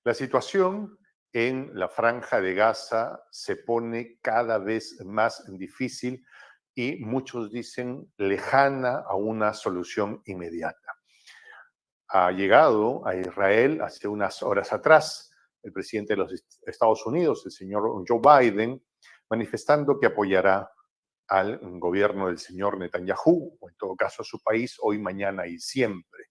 La situación en la Franja de Gaza se pone cada vez más difícil y muchos dicen lejana a una solución inmediata. Ha llegado a Israel hace unas horas atrás el presidente de los Estados Unidos, el señor Joe Biden, manifestando que apoyará al gobierno del señor Netanyahu, o en todo caso a su país, hoy, mañana y siempre.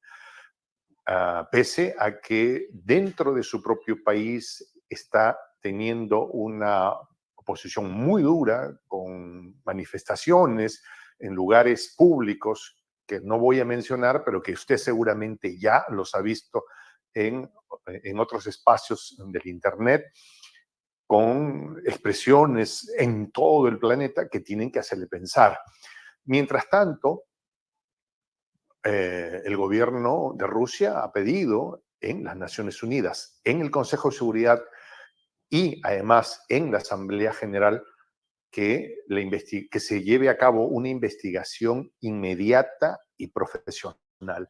Pese a que dentro de su propio país está teniendo una oposición muy dura, con manifestaciones en lugares públicos que no voy a mencionar, pero que usted seguramente ya los ha visto en otros espacios del Internet, con expresiones en todo el planeta que tienen que hacerle pensar. Mientras tanto, el gobierno de Rusia ha pedido en las Naciones Unidas, en el Consejo de Seguridad y además en la Asamblea General que se lleve a cabo una investigación inmediata y profesional.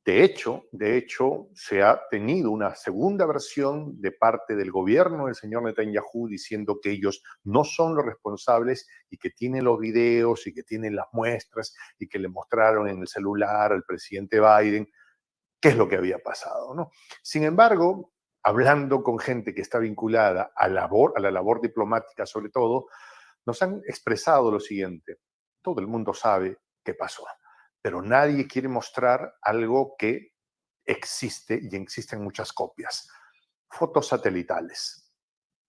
De hecho, se ha tenido una segunda versión de parte del gobierno del señor Netanyahu diciendo que ellos no son los responsables y que tienen los videos y que tienen las muestras y que le mostraron en el celular al presidente Biden qué es lo que había pasado, ¿no? Sin embargo, hablando con gente que está vinculada a la labor diplomática sobre todo, nos han expresado lo siguiente: todo el mundo sabe qué pasó, pero nadie quiere mostrar algo que existe y existen muchas copias. Fotos satelitales.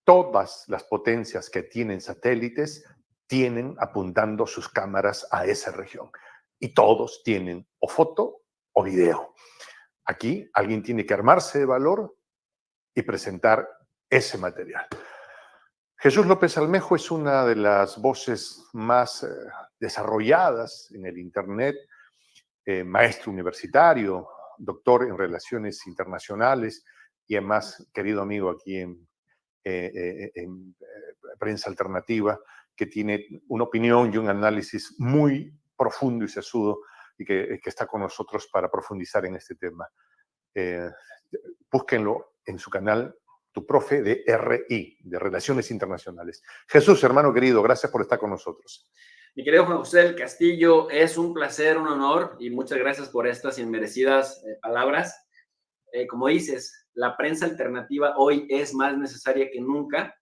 Todas las potencias que tienen satélites tienen apuntando sus cámaras a esa región y todos tienen o foto o video. Aquí alguien tiene que armarse de valor y presentar ese material. Jesús López Almejo es una de las voces más desarrolladas en el Internet, maestro universitario, doctor en relaciones internacionales y además querido amigo aquí en Prensa Alternativa, que tiene una opinión y un análisis muy profundo y sesudo y que está con nosotros para profundizar en este tema. Búsquenlo en su canal, Tu Profe de RI, de Relaciones Internacionales. Jesús, hermano querido, gracias por estar con nosotros. Mi querido Juan José del Castillo, es un placer, un honor y muchas gracias por estas inmerecidas palabras. Como dices, la prensa alternativa hoy es más necesaria que nunca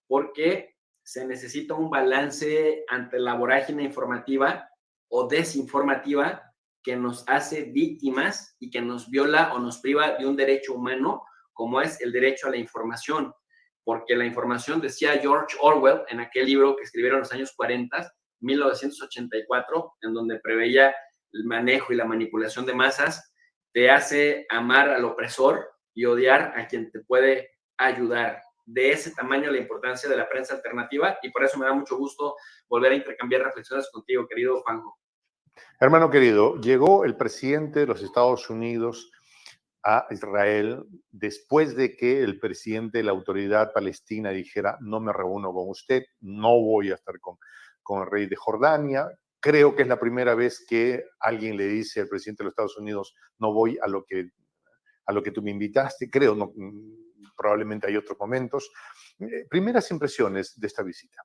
porque se necesita un balance ante la vorágine informativa o desinformativa que nos hace víctimas y que nos viola o nos priva de un derecho humano como es el derecho a la información. Porque la información, decía George Orwell en aquel libro que escribieron en los años 40, 1984, en donde preveía el manejo y la manipulación de masas, te hace amar al opresor y odiar a quien te puede ayudar. De ese tamaño la importancia de la prensa alternativa y por eso me da mucho gusto volver a intercambiar reflexiones contigo, querido Juanjo. Hermano querido, llegó el presidente de los Estados Unidos a Israel después de que el presidente de la autoridad palestina dijera: no me reúno con usted, no voy a estar con el rey de Jordania. Creo que es la primera vez que alguien le dice al presidente de los Estados Unidos: no voy a lo que tú me invitaste. Creo, no, probablemente hay otros momentos. Primeras impresiones de esta visita.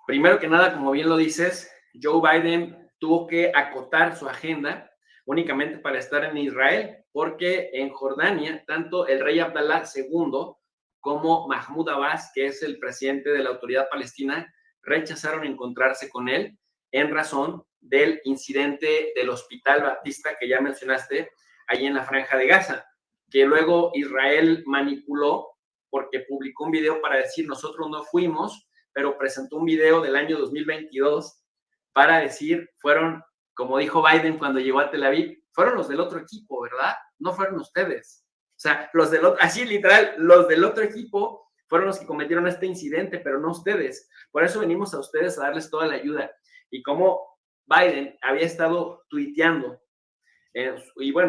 Primero que nada, como bien lo dices, Joe Biden tuvo que acotar su agenda únicamente para estar en Israel, porque en Jordania, tanto el rey Abdalá II como Mahmoud Abbas, que es el presidente de la autoridad palestina, rechazaron encontrarse con él en razón del incidente del Hospital Batista que ya mencionaste, allí en la Franja de Gaza, que luego Israel manipuló porque publicó un video para decir: nosotros no fuimos, pero presentó un video del año 2022 para decir: fueron, como dijo Biden cuando llegó a Tel Aviv, fueron los del otro equipo, ¿verdad? No fueron ustedes. O sea, los del otro, así literal, los del otro equipo fueron los que cometieron este incidente, pero no ustedes. Por eso venimos a ustedes a darles toda la ayuda. Y como Biden había estado tuiteando,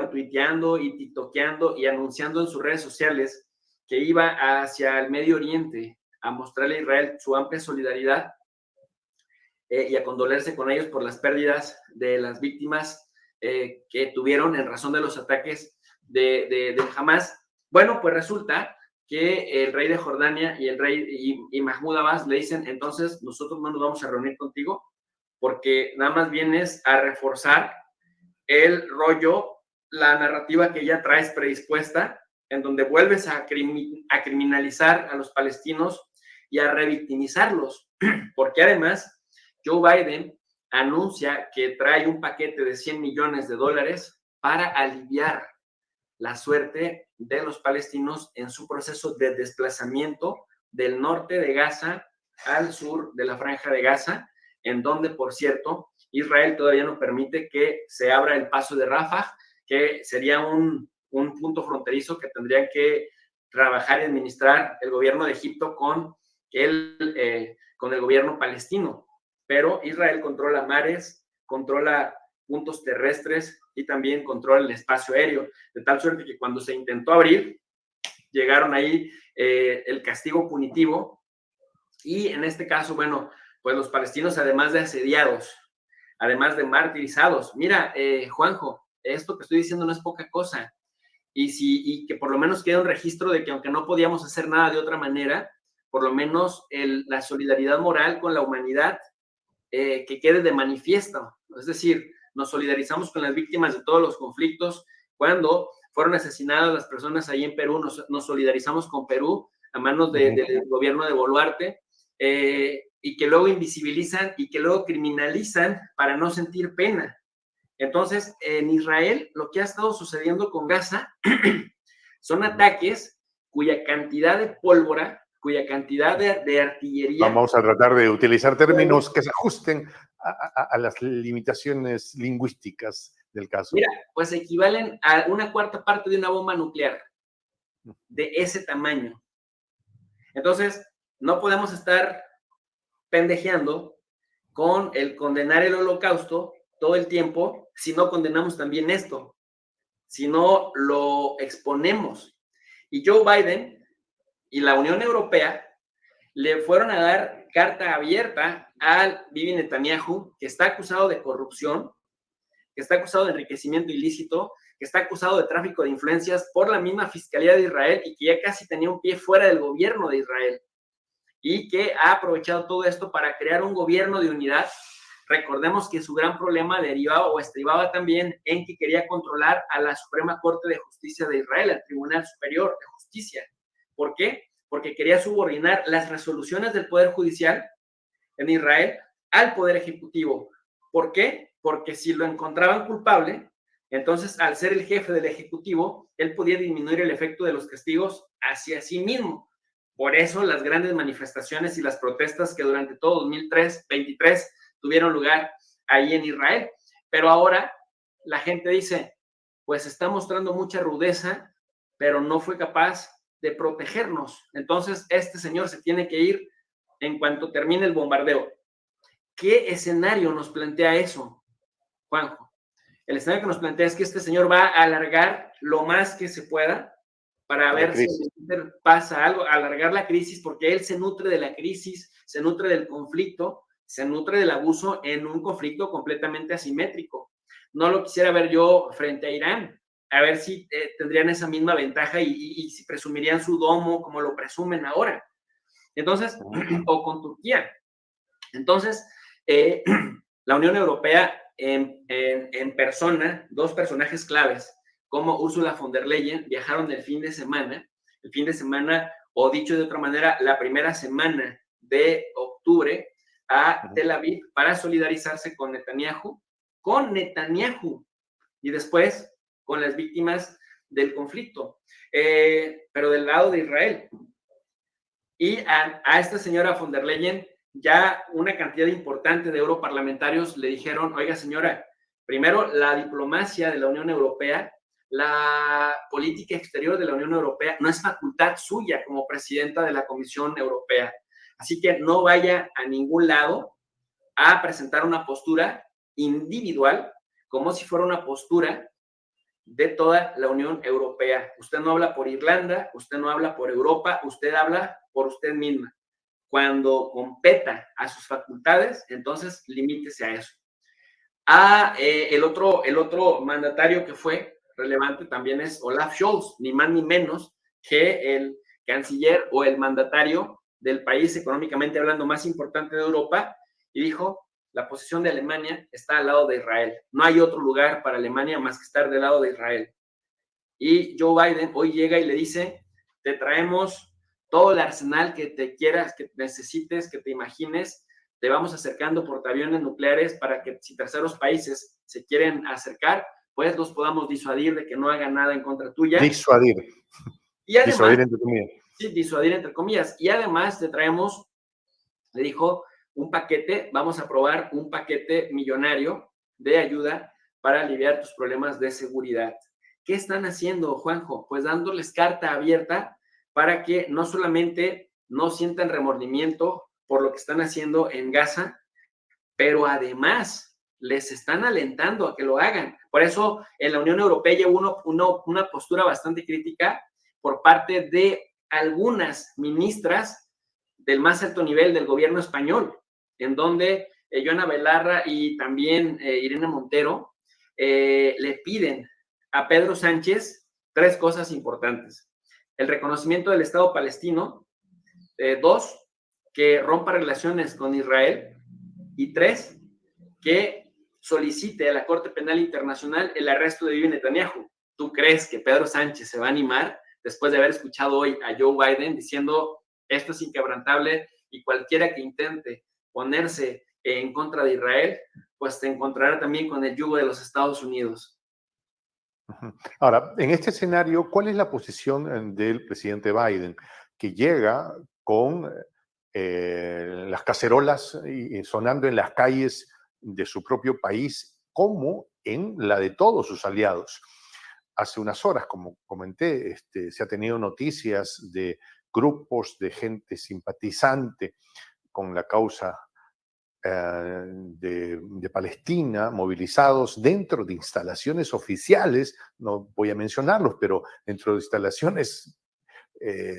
tuiteando y tiktokeando y anunciando en sus redes sociales que iba hacia el Medio Oriente a mostrarle a Israel su amplia solidaridad y a condolerse con ellos por las pérdidas de las víctimas que tuvieron en razón de los ataques de Hamas. Bueno, pues resulta que el rey de Jordania y el rey y Mahmoud Abbas le dicen, entonces nosotros no nos vamos a reunir contigo porque nada más vienes a reforzar el rollo, la narrativa que ya traes predispuesta, en donde vuelves a criminalizar a los palestinos y a revictimizarlos, porque además Joe Biden anuncia que trae un paquete de $100 millones para aliviar la suerte de los palestinos en su proceso de desplazamiento del norte de Gaza al sur de la Franja de Gaza, en donde, por cierto, Israel todavía no permite que se abra el paso de Rafah, que sería un punto fronterizo que tendría que trabajar y administrar el gobierno de Egipto con el gobierno palestino. Pero Israel controla mares, controla puntos terrestres y también controla el espacio aéreo, de tal suerte que cuando se intentó abrir, llegaron ahí el castigo punitivo y en este caso, bueno, pues los palestinos, además de asediados, además de martirizados, mira, Juanjo, esto que estoy diciendo no es poca cosa, y que por lo menos quede un registro de que aunque no podíamos hacer nada de otra manera, por lo menos la solidaridad moral con la humanidad que quede de manifiesto, es decir, nos solidarizamos con las víctimas de todos los conflictos. Cuando fueron asesinadas las personas ahí en Perú, nos solidarizamos con Perú a manos del gobierno de Boluarte, y que luego invisibilizan y que luego criminalizan para no sentir pena. Entonces, en Israel, lo que ha estado sucediendo con Gaza son ataques cuya cantidad de pólvora, cuya cantidad de artillería... Vamos a tratar de utilizar términos que se ajusten a las limitaciones lingüísticas del caso. Mira, pues equivalen a una cuarta parte de una bomba nuclear de ese tamaño. Entonces, no podemos estar pendejeando con el condenar el holocausto todo el tiempo si no condenamos también esto, si no lo exponemos. Y Joe Biden y la Unión Europea le fueron a dar carta abierta al Bibi Netanyahu, que está acusado de corrupción, que está acusado de enriquecimiento ilícito, que está acusado de tráfico de influencias por la misma Fiscalía de Israel y que ya casi tenía un pie fuera del gobierno de Israel y que ha aprovechado todo esto para crear un gobierno de unidad. Recordemos que su gran problema derivaba o estribaba también en que quería controlar a la Suprema Corte de Justicia de Israel, al Tribunal Superior de Justicia. ¿Por qué? Porque quería subordinar las resoluciones del Poder Judicial en Israel al Poder Ejecutivo. ¿Por qué? Porque si lo encontraban culpable, entonces al ser el jefe del Ejecutivo, él podía disminuir el efecto de los castigos hacia sí mismo. Por eso las grandes manifestaciones y las protestas que durante todo 2023 tuvieron lugar ahí en Israel. Pero ahora la gente dice, pues está mostrando mucha rudeza, pero no fue capaz de protegernos. Entonces este señor se tiene que ir en cuanto termine el bombardeo. ¿Qué escenario nos plantea eso, Juanjo? El escenario que nos plantea es que este señor va a alargar lo más que se pueda para ver si pasa algo, alargar la crisis, porque él se nutre de la crisis, se nutre del conflicto, se nutre del abuso en un conflicto completamente asimétrico. No lo quisiera ver yo frente a Irán, a ver si tendrían esa misma ventaja y si presumirían su domo como lo presumen ahora. Entonces, o con Turquía. Entonces, la Unión Europea en persona, dos personajes claves, como Ursula von der Leyen, viajaron el fin de semana, o dicho de otra manera, la primera semana de octubre a Tel Aviv para solidarizarse con Netanyahu, y después con las víctimas del conflicto, pero del lado de Israel. Y a esta señora von der Leyen, ya una cantidad importante de europarlamentarios le dijeron, oiga señora, primero la diplomacia de la Unión Europea, la política exterior de la Unión Europea no es facultad suya como presidenta de la Comisión Europea. Así que no vaya a ningún lado a presentar una postura individual como si fuera una postura de toda la Unión Europea. Usted no habla por Irlanda, usted no habla por Europa, usted habla por usted misma. Cuando competa a sus facultades, entonces limítese a eso. El otro mandatario que fue relevante también es Olaf Scholz, ni más ni menos, que el canciller o el mandatario del país económicamente hablando más importante de Europa, y dijo: la posición de Alemania está al lado de Israel. No hay otro lugar para Alemania más que estar del lado de Israel. Y Joe Biden hoy llega y le dice: te traemos todo el arsenal que te quieras, que necesites, que te imagines. Te vamos acercando portaaviones nucleares para que si terceros países se quieren acercar, pues los podamos disuadir de que no hagan nada en contra tuya. Disuadir. Y además, disuadir entre comillas. Sí, disuadir entre comillas. Y además te traemos, le dijo, un paquete, vamos a aprobar un paquete millonario de ayuda para aliviar tus problemas de seguridad. ¿Qué están haciendo, Juanjo? Pues dándoles carta abierta para que no solamente no sientan remordimiento por lo que están haciendo en Gaza, pero además les están alentando a que lo hagan. Por eso en la Unión Europea lleva una postura bastante crítica por parte de algunas ministras del más alto nivel del gobierno español, en donde Joana Belarra y también Irene Montero le piden a Pedro Sánchez 3 cosas importantes: el reconocimiento del Estado palestino, 2, que rompa relaciones con Israel, y 3, que solicite a la Corte Penal Internacional el arresto de Bibi Netanyahu. ¿Tú crees que Pedro Sánchez se va a animar después de haber escuchado hoy a Joe Biden diciendo esto es inquebrantable y cualquiera que intente ponerse en contra de Israel, pues te encontrará también con el yugo de los Estados Unidos? Ahora, en este escenario, ¿cuál es la posición del presidente Biden, que llega con las cacerolas sonando en las calles de su propio país, como en la de todos sus aliados? Hace unas horas, como comenté, se ha tenido noticias de grupos de gente simpatizante con la causa de Palestina, movilizados dentro de instalaciones oficiales, no voy a mencionarlos, pero dentro de instalaciones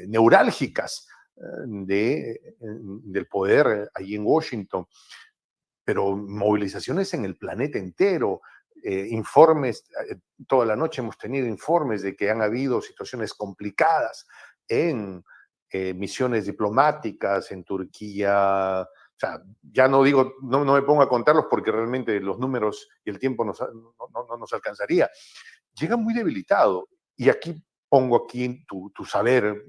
neurálgicas del poder allí en Washington, pero movilizaciones en el planeta entero. Informes, toda la noche hemos tenido informes de que han habido situaciones complicadas en misiones diplomáticas en Turquía. O sea, ya no digo, no me pongo a contarlos porque realmente los números y el tiempo no nos alcanzaría. Llega muy debilitado, y aquí pongo aquí tu saber,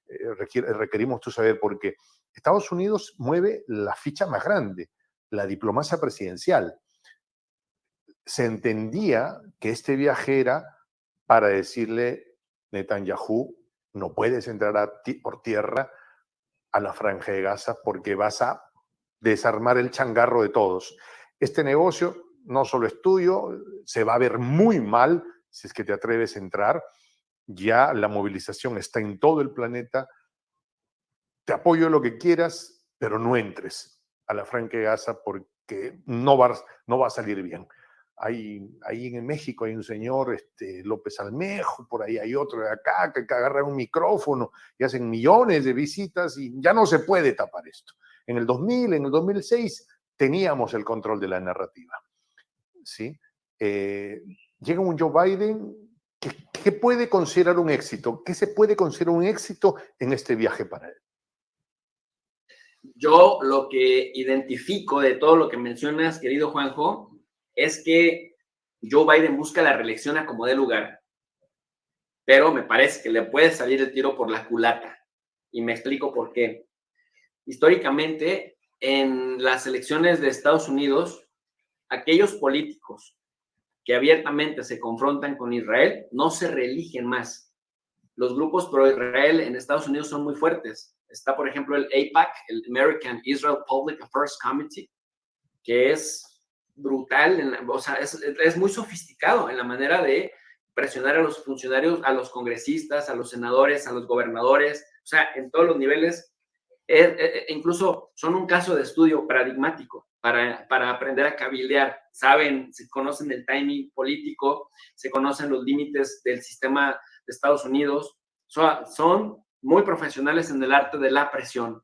requerimos tu saber, porque Estados Unidos mueve la ficha más grande, la diplomacia presidencial. Se entendía que este viaje era para decirle: Netanyahu, no puedes entrar por tierra a la Franja de Gaza porque vas a desarmar el changarro de todos. Este negocio no solo es tuyo, se va a ver muy mal si es que te atreves a entrar. Ya la movilización está en todo el planeta. Te apoyo lo que quieras, pero no entres a la Franja de Gaza porque no va a salir bien. Ahí en México hay un señor, López Almejo, por ahí hay otro de acá, que agarra un micrófono y hacen millones de visitas, y ya no se puede tapar esto. En el 2000, en el 2006, teníamos el control de la narrativa, ¿sí? Llega un Joe Biden que puede considerar un éxito. ¿Qué se puede considerar un éxito en este viaje para él? Yo lo que identifico de todo lo que mencionas, querido Juanjo, es que Joe Biden busca la reelección a como dé lugar, pero me parece que le puede salir el tiro por la culata, y me explico por qué. Históricamente, en las elecciones de Estados Unidos, aquellos políticos que abiertamente se confrontan con Israel no se reeligen más. Los grupos pro-Israel en Estados Unidos son muy fuertes. Está, por ejemplo, el AIPAC, el American Israel Public Affairs Committee, que es brutal, o sea, es muy sofisticado en la manera de presionar a los funcionarios, a los congresistas, a los senadores, a los gobernadores, o sea, en todos los niveles. Incluso son un caso de estudio paradigmático para aprender a cabildear. Saben, se conocen el timing político, se conocen los límites del sistema de Estados Unidos, son muy profesionales en el arte de la presión,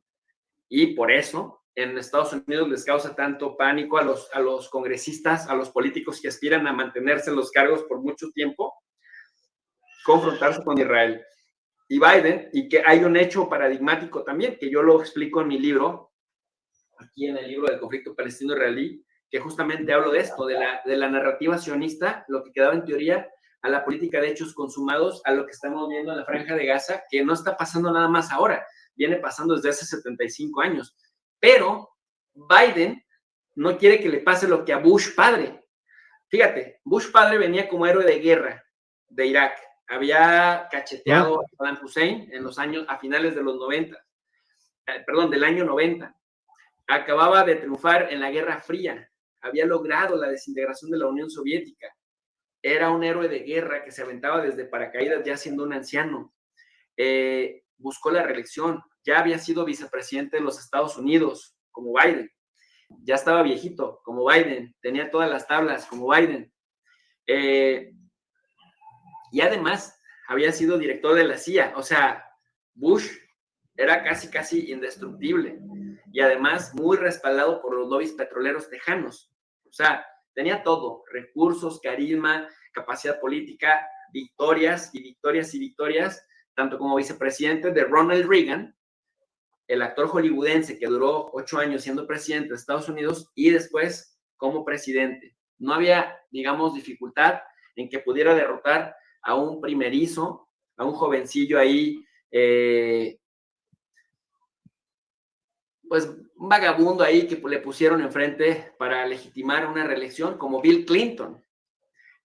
y por eso en Estados Unidos les causa tanto pánico a los congresistas, a los políticos que aspiran a mantenerse en los cargos por mucho tiempo, confrontarse con Israel. y Biden, y que hay un hecho paradigmático también, que yo lo explico en mi libro, aquí en el libro del conflicto palestino-israelí, que justamente hablo de esto, de la narrativa sionista, lo que quedaba en teoría, a la política de hechos consumados, a lo que estamos viendo en la Franja de Gaza, que no está pasando nada más ahora, viene pasando desde hace 75 años. Pero Biden no quiere que le pase lo que a Bush padre. Fíjate, Bush padre venía como héroe de guerra de Irak, había cacheteado a Saddam Hussein en los años, a finales de los 90, perdón, del año 90. Acababa de triunfar en la Guerra Fría, había logrado la desintegración de la Unión Soviética, era un héroe de guerra que se aventaba desde paracaídas ya siendo un anciano, buscó la reelección, ya había sido vicepresidente de los Estados Unidos, como Biden, ya estaba viejito, como Biden, tenía todas las tablas, como Biden, y además había sido director de la CIA, o sea, Bush era casi indestructible, y además muy respaldado por los lobbies petroleros tejanos, o sea, tenía todo, recursos, carisma, capacidad política, victorias, tanto como vicepresidente de Ronald Reagan, el actor hollywoodense que duró 8 años siendo presidente de Estados Unidos, y después como presidente. No había, digamos, dificultad en que pudiera derrotar a un primerizo, a un jovencillo ahí, pues un vagabundo ahí que le pusieron enfrente para legitimar una reelección, como Bill Clinton.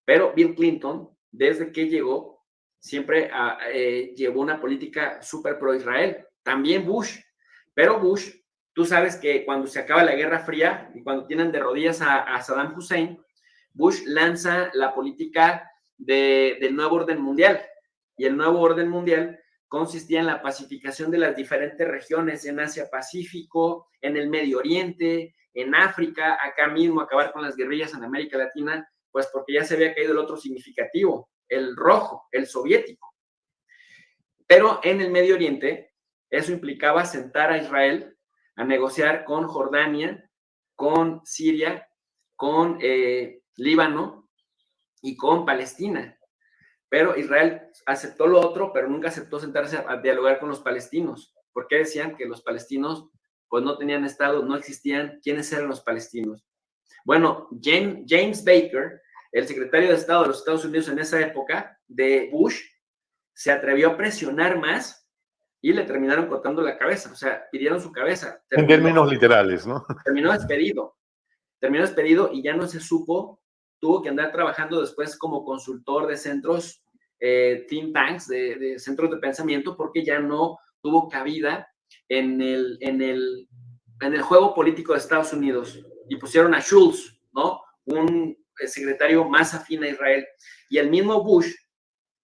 Pero Bill Clinton, desde que llegó, siempre llevó una política súper pro-Israel. También Bush. Pero Bush, tú sabes que cuando se acaba la Guerra Fría y cuando tienen de rodillas a Saddam Hussein, Bush lanza la política del nuevo orden mundial. Y el nuevo orden mundial consistía en la pacificación de las diferentes regiones en Asia-Pacífico, en el Medio Oriente, en África, acá mismo acabar con las guerrillas en América Latina, pues porque ya se había caído el otro significativo, el rojo, el soviético. Pero en el Medio Oriente, eso implicaba sentar a Israel a negociar con Jordania, con Siria, con Líbano y con Palestina. Pero Israel aceptó lo otro, pero nunca aceptó sentarse a dialogar con los palestinos, porque decían que los palestinos pues no tenían estado, no existían. ¿Quiénes eran los palestinos? Bueno, James Baker, el secretario de Estado de los Estados Unidos en esa época, de Bush, se atrevió a presionar más y le terminaron cortando la cabeza, o sea, pidieron su cabeza. En términos literales, ¿no? Terminó despedido y ya no se supo, tuvo que andar trabajando después como consultor de centros, think tanks, de centros de pensamiento, porque ya no tuvo cabida en el juego político de Estados Unidos. Y pusieron a Schultz, ¿no? Un secretario más afín a Israel. Y el mismo Bush,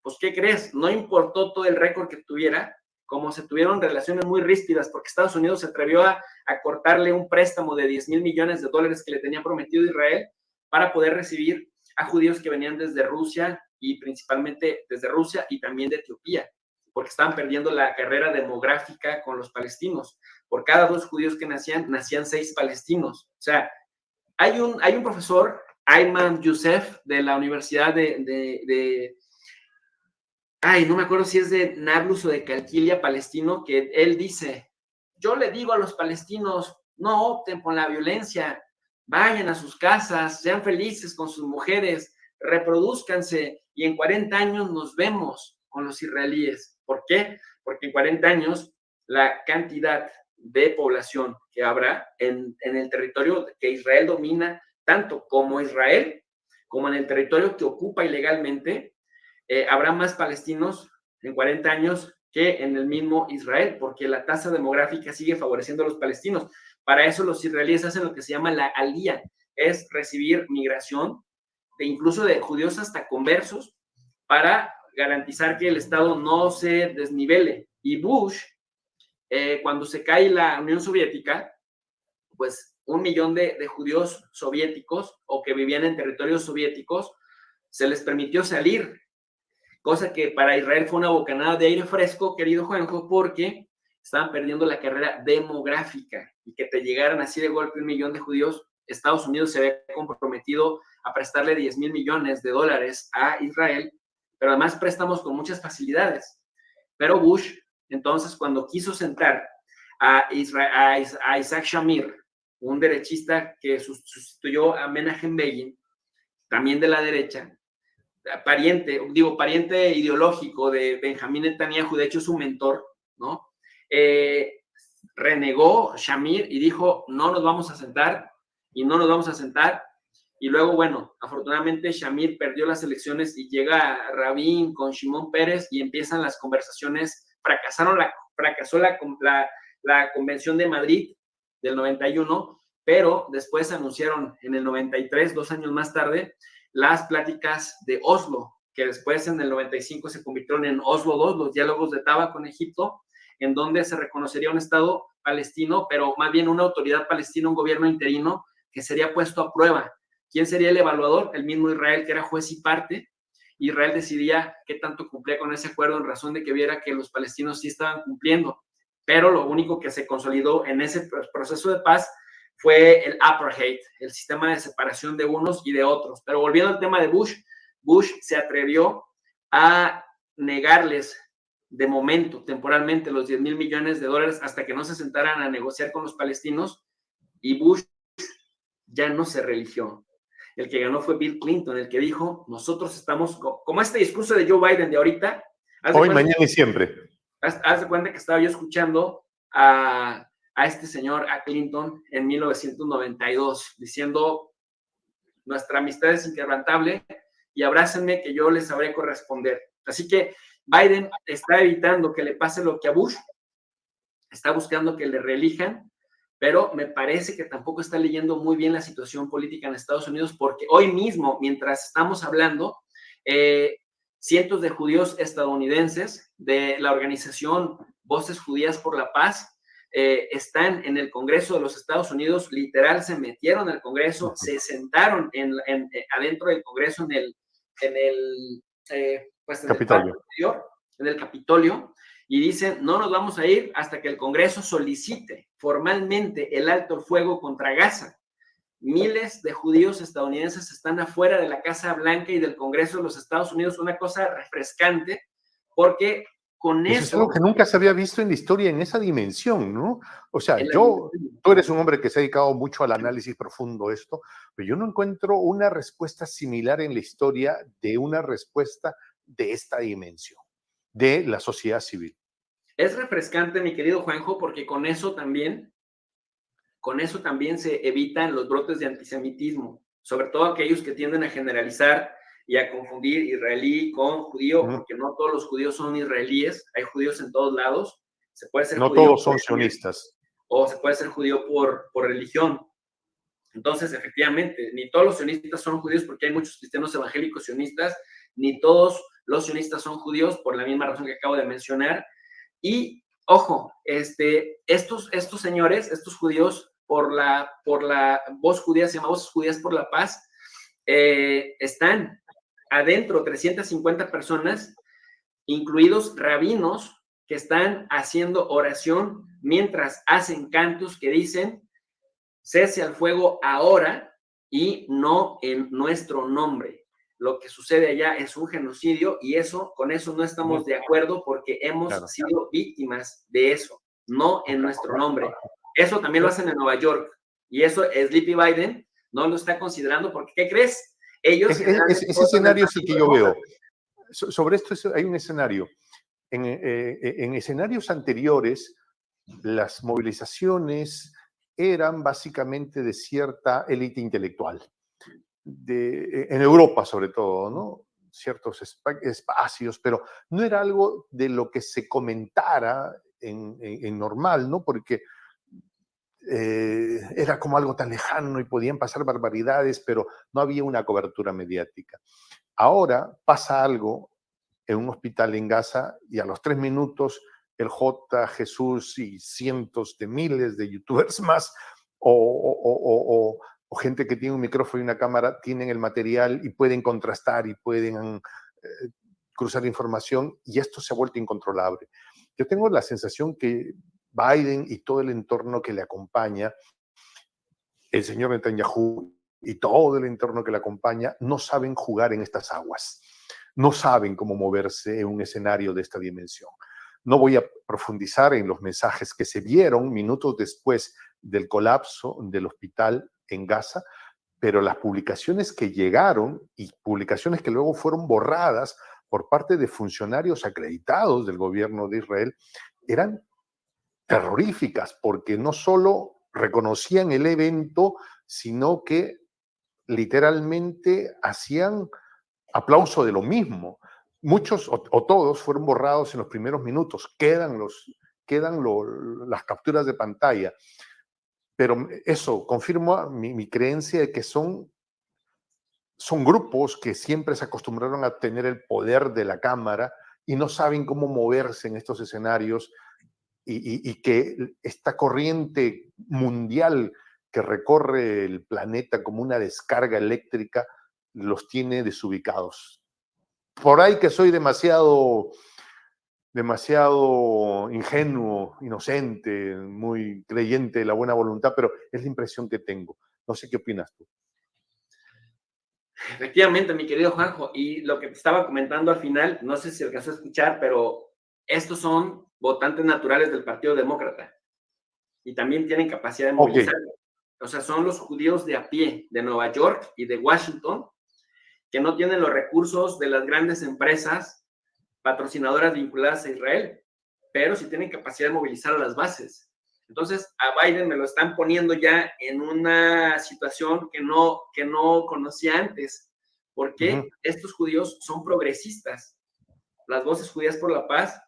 pues, ¿qué crees? No importó todo el récord que tuviera, como se tuvieron relaciones muy ríspidas, porque Estados Unidos se atrevió a cortarle un préstamo de $10,000 millones que le tenía prometido Israel para poder recibir a judíos que venían desde Rusia, y principalmente desde Rusia y también de Etiopía, porque estaban perdiendo la carrera demográfica con los palestinos. Por cada 2 judíos que nacían 6 palestinos. O sea, hay un profesor, Ayman Youssef, de la Universidad no me acuerdo si es de Nablus o de Calquilia, palestino, que él dice: yo le digo a los palestinos, no opten por la violencia, vayan a sus casas, sean felices con sus mujeres, reproduzcanse, y en 40 años nos vemos con los israelíes. ¿Por qué? Porque en 40 años la cantidad de población que habrá en el territorio que Israel domina, tanto como Israel, como en el territorio que ocupa ilegalmente, habrá más palestinos en 40 años que en el mismo Israel, porque la tasa demográfica sigue favoreciendo a los palestinos. Para eso los israelíes hacen lo que se llama la alía, es recibir migración, incluso de judíos hasta conversos, para garantizar que el Estado no se desnivele. Y Bush, cuando se cae la Unión Soviética, pues 1 millón de judíos soviéticos o que vivían en territorios soviéticos se les permitió salir, cosa que para Israel fue una bocanada de aire fresco, querido Juanjo, porque estaban perdiendo la carrera demográfica, y que te llegaran así de golpe 1 millón de judíos. Estados Unidos se había comprometido a prestarle $10,000 millones a Israel, pero además préstamos con muchas facilidades. Pero Bush, entonces, cuando quiso sentar a Isaac Shamir, un derechista que sustituyó a Menachem Begin, también de la derecha, pariente ideológico de Benjamín Netanyahu, de hecho es su mentor, ¿no? Renegó Shamir y dijo, no nos vamos a sentar, y no nos vamos a sentar. Y luego, bueno, afortunadamente Shamir perdió las elecciones y llega Rabin con Shimon Peres y empiezan las conversaciones. Fracasó la Convención de Madrid del 91, pero después anunciaron en el 93, 2 años más tarde, las pláticas de Oslo, que después en el 95 se convirtieron en Oslo II, los diálogos de Taba con Egipto, en donde se reconocería un Estado palestino, pero más bien una autoridad palestina, un gobierno interino que sería puesto a prueba. ¿Quién sería el evaluador? El mismo Israel, que era juez y parte. Israel decidía qué tanto cumplía con ese acuerdo en razón de que viera que los palestinos sí estaban cumpliendo. Pero lo único que se consolidó en ese proceso de paz fue el apartheid, el sistema de separación de unos y de otros. Pero volviendo al tema de Bush, Bush se atrevió a negarles de momento, temporalmente, los $10,000 millones hasta que no se sentaran a negociar con los palestinos, y Bush ya no se religió. El que ganó fue Bill Clinton, el que dijo, nosotros estamos, como este discurso de Joe Biden de ahorita. Hoy, mañana y siempre. Haz de cuenta que estaba yo escuchando a este señor, a Clinton, en 1992, diciendo, nuestra amistad es inquebrantable y abrácenme que yo les sabré corresponder. Así que Biden está evitando que le pase lo que a Bush, está buscando que le reelijan, pero me parece que tampoco está leyendo muy bien la situación política en Estados Unidos, porque hoy mismo, mientras estamos hablando, cientos de judíos estadounidenses de la organización Voces Judías por la Paz están en el Congreso de los Estados Unidos, literal, se metieron al Congreso, se sentaron adentro del Congreso en el Capitolio, y dicen, no nos vamos a ir hasta que el Congreso solicite formalmente el alto el fuego contra Gaza. Miles de judíos estadounidenses están afuera de la Casa Blanca y del Congreso de los Estados Unidos, una cosa refrescante, porque con eso... Es algo que nunca se había visto en la historia en esa dimensión, ¿no? O sea, tú eres un hombre que se ha dedicado mucho al análisis profundo de esto, pero yo no encuentro una respuesta similar en la historia de una respuesta de esta dimensión, de la sociedad civil. Es refrescante, mi querido Juanjo, porque con eso también se evitan los brotes de antisemitismo, sobre todo aquellos que tienden a generalizar y a confundir israelí con judío, porque no todos los judíos son israelíes, hay judíos en todos lados. Se puede ser no judío todos son sionistas. O se puede ser judío por religión. Entonces, efectivamente, ni todos los sionistas son judíos porque hay muchos cristianos evangélicos sionistas, ni todos los sionistas son judíos por la misma razón que acabo de mencionar. Y, ojo, estos señores, estos judíos, por la voz judía, se llama Voces Judías por la Paz, están adentro 350 personas, incluidos rabinos, que están haciendo oración mientras hacen cantos que dicen, cese al fuego ahora y no en nuestro nombre. Lo que sucede allá es un genocidio y con eso no estamos de acuerdo porque hemos sido víctimas de eso, no en nuestro nombre. Eso también lo hacen en Nueva York y eso Sleepy Biden no lo está considerando porque, ¿qué crees? Ellos... Ese escenario es el que yo veo. Sobre esto hay un escenario. En escenarios anteriores, las movilizaciones eran básicamente de cierta élite intelectual. En Europa sobre todo, ¿no? Ciertos espacios, pero no era algo de lo que se comentara en normal, ¿no? Porque era como algo tan lejano y podían pasar barbaridades, pero no había una cobertura mediática. Ahora pasa algo en un hospital en Gaza y a los 3 minutos el J, Jesús y cientos de miles de youtubers más o gente que tiene un micrófono y una cámara tienen el material y pueden contrastar y pueden cruzar información y esto se ha vuelto incontrolable. Yo tengo la sensación que Biden y todo el entorno que le acompaña, el señor Netanyahu y todo el entorno que le acompaña, no saben jugar en estas aguas. No saben cómo moverse en un escenario de esta dimensión. No voy a profundizar en los mensajes que se vieron minutos después del colapso del hospital en Gaza, pero las publicaciones que llegaron y publicaciones que luego fueron borradas por parte de funcionarios acreditados del gobierno de Israel eran terroríficas, porque no solo reconocían el evento, sino que literalmente hacían aplauso de lo mismo. Muchos o todos fueron borrados en los primeros minutos, quedan las capturas de pantalla, pero eso confirma mi creencia de que son grupos que siempre se acostumbraron a tener el poder de la cámara y no saben cómo moverse en estos escenarios, y que esta corriente mundial que recorre el planeta como una descarga eléctrica los tiene desubicados. Por ahí que soy demasiado ingenuo, inocente, muy creyente de la buena voluntad, pero es la impresión que tengo. No sé qué opinas tú. Efectivamente, mi querido Juanjo, y lo que te estaba comentando al final, no sé si alcanzó a escuchar, pero estos son votantes naturales del Partido Demócrata y también tienen capacidad de movilizar. Okay. O sea, son los judíos de a pie de Nueva York y de Washington que no tienen los recursos de las grandes empresas patrocinadoras vinculadas a Israel, pero sí tienen capacidad de movilizar a las bases. Entonces, a Biden me lo están poniendo ya en una situación que no conocía antes, porque estos judíos son progresistas. Las voces judías por la paz,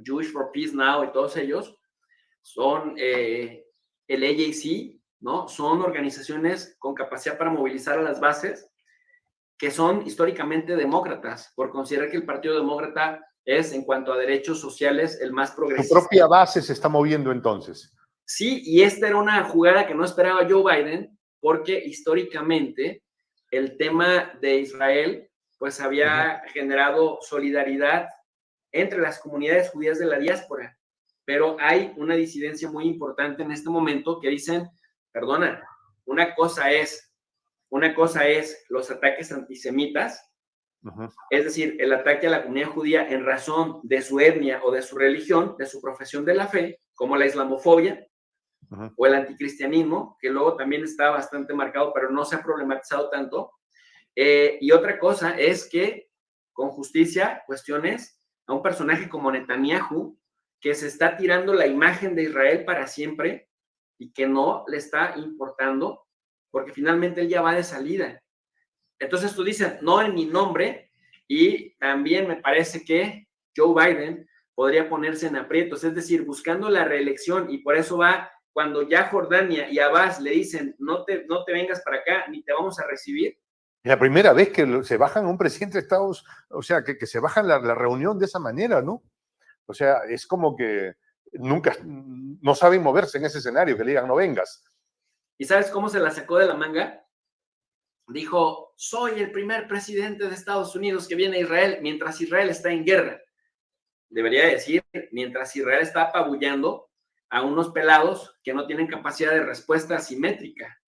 Jewish for Peace Now y todos ellos, son el AJC, ¿no? Son organizaciones con capacidad para movilizar a las bases que son históricamente demócratas, por considerar que el Partido Demócrata es, en cuanto a derechos sociales, el más progresista. Su propia base se está moviendo entonces. Sí, y esta era una jugada que no esperaba Joe Biden, porque históricamente el tema de Israel pues había generado solidaridad entre las comunidades judías de la diáspora, pero hay una disidencia muy importante en este momento que dicen, perdona, una cosa es los ataques antisemitas, es decir, el ataque a la comunidad judía en razón de su etnia o de su religión, de su profesión de la fe, como la islamofobia o el anticristianismo, que luego también está bastante marcado, pero no se ha problematizado tanto. Y otra cosa es que, con justicia, cuestiones a un personaje como Netanyahu, que se está tirando la imagen de Israel para siempre y que no le está importando, porque finalmente él ya va de salida. Entonces tú dices, no en mi nombre, y también me parece que Joe Biden podría ponerse en aprietos, es decir, buscando la reelección, y por eso va, cuando ya Jordania y Abbas le dicen, no te vengas para acá, ni te vamos a recibir. Es la primera vez que se bajan a un presidente de Estados, o sea, que se bajan la reunión de esa manera, ¿no? O sea, es como que nunca, no saben moverse en ese escenario, que le digan, no vengas. ¿Y sabes cómo se la sacó de la manga? Dijo, soy el primer presidente de Estados Unidos que viene a Israel mientras Israel está en guerra. Debería decir, mientras Israel está apabullando a unos pelados que no tienen capacidad de respuesta asimétrica.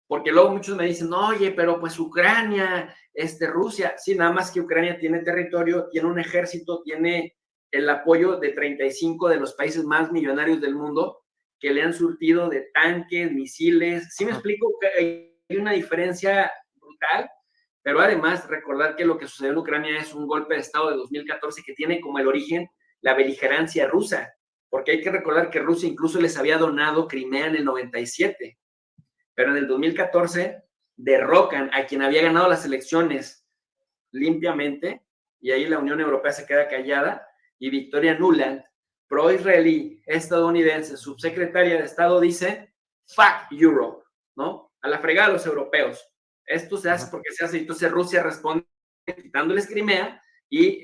Porque luego muchos me dicen, oye, pero pues Ucrania, Rusia, sí, nada más que Ucrania tiene territorio, tiene un ejército, tiene el apoyo de 35 de los países más millonarios del mundo que le han surtido de tanques, misiles. ¿Sí me explico? Hay una diferencia brutal, pero además recordar que lo que sucedió en Ucrania es un golpe de Estado de 2014 que tiene como el origen la beligerancia rusa, porque hay que recordar que Rusia incluso les había donado Crimea en el 97, pero en el 2014 derrocan a quien había ganado las elecciones limpiamente, y ahí la Unión Europea se queda callada, y Victoria Nuland, pro-israelí, estadounidense, subsecretaria de Estado, dice, fuck Europe, ¿no? A la fregada a los europeos. Esto se hace porque se hace, entonces Rusia responde quitándoles Crimea, y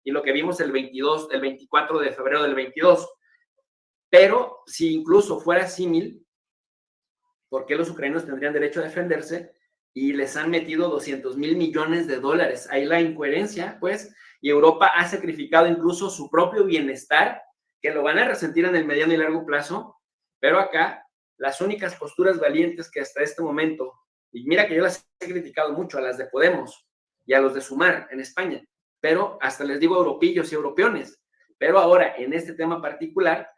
lo que vimos el 24 de febrero del 22. Pero si incluso fuera símil, ¿por qué los ucranianos tendrían derecho a defenderse? Y les han metido $200 mil millones. Ahí la incoherencia, pues, y Europa ha sacrificado incluso su propio bienestar, que lo van a resentir en el mediano y largo plazo, pero acá las únicas posturas valientes que hasta este momento, y mira que yo las he criticado mucho, a las de Podemos y a los de Sumar en España, pero hasta les digo europillos y europeones, Pero ahora, en este tema particular,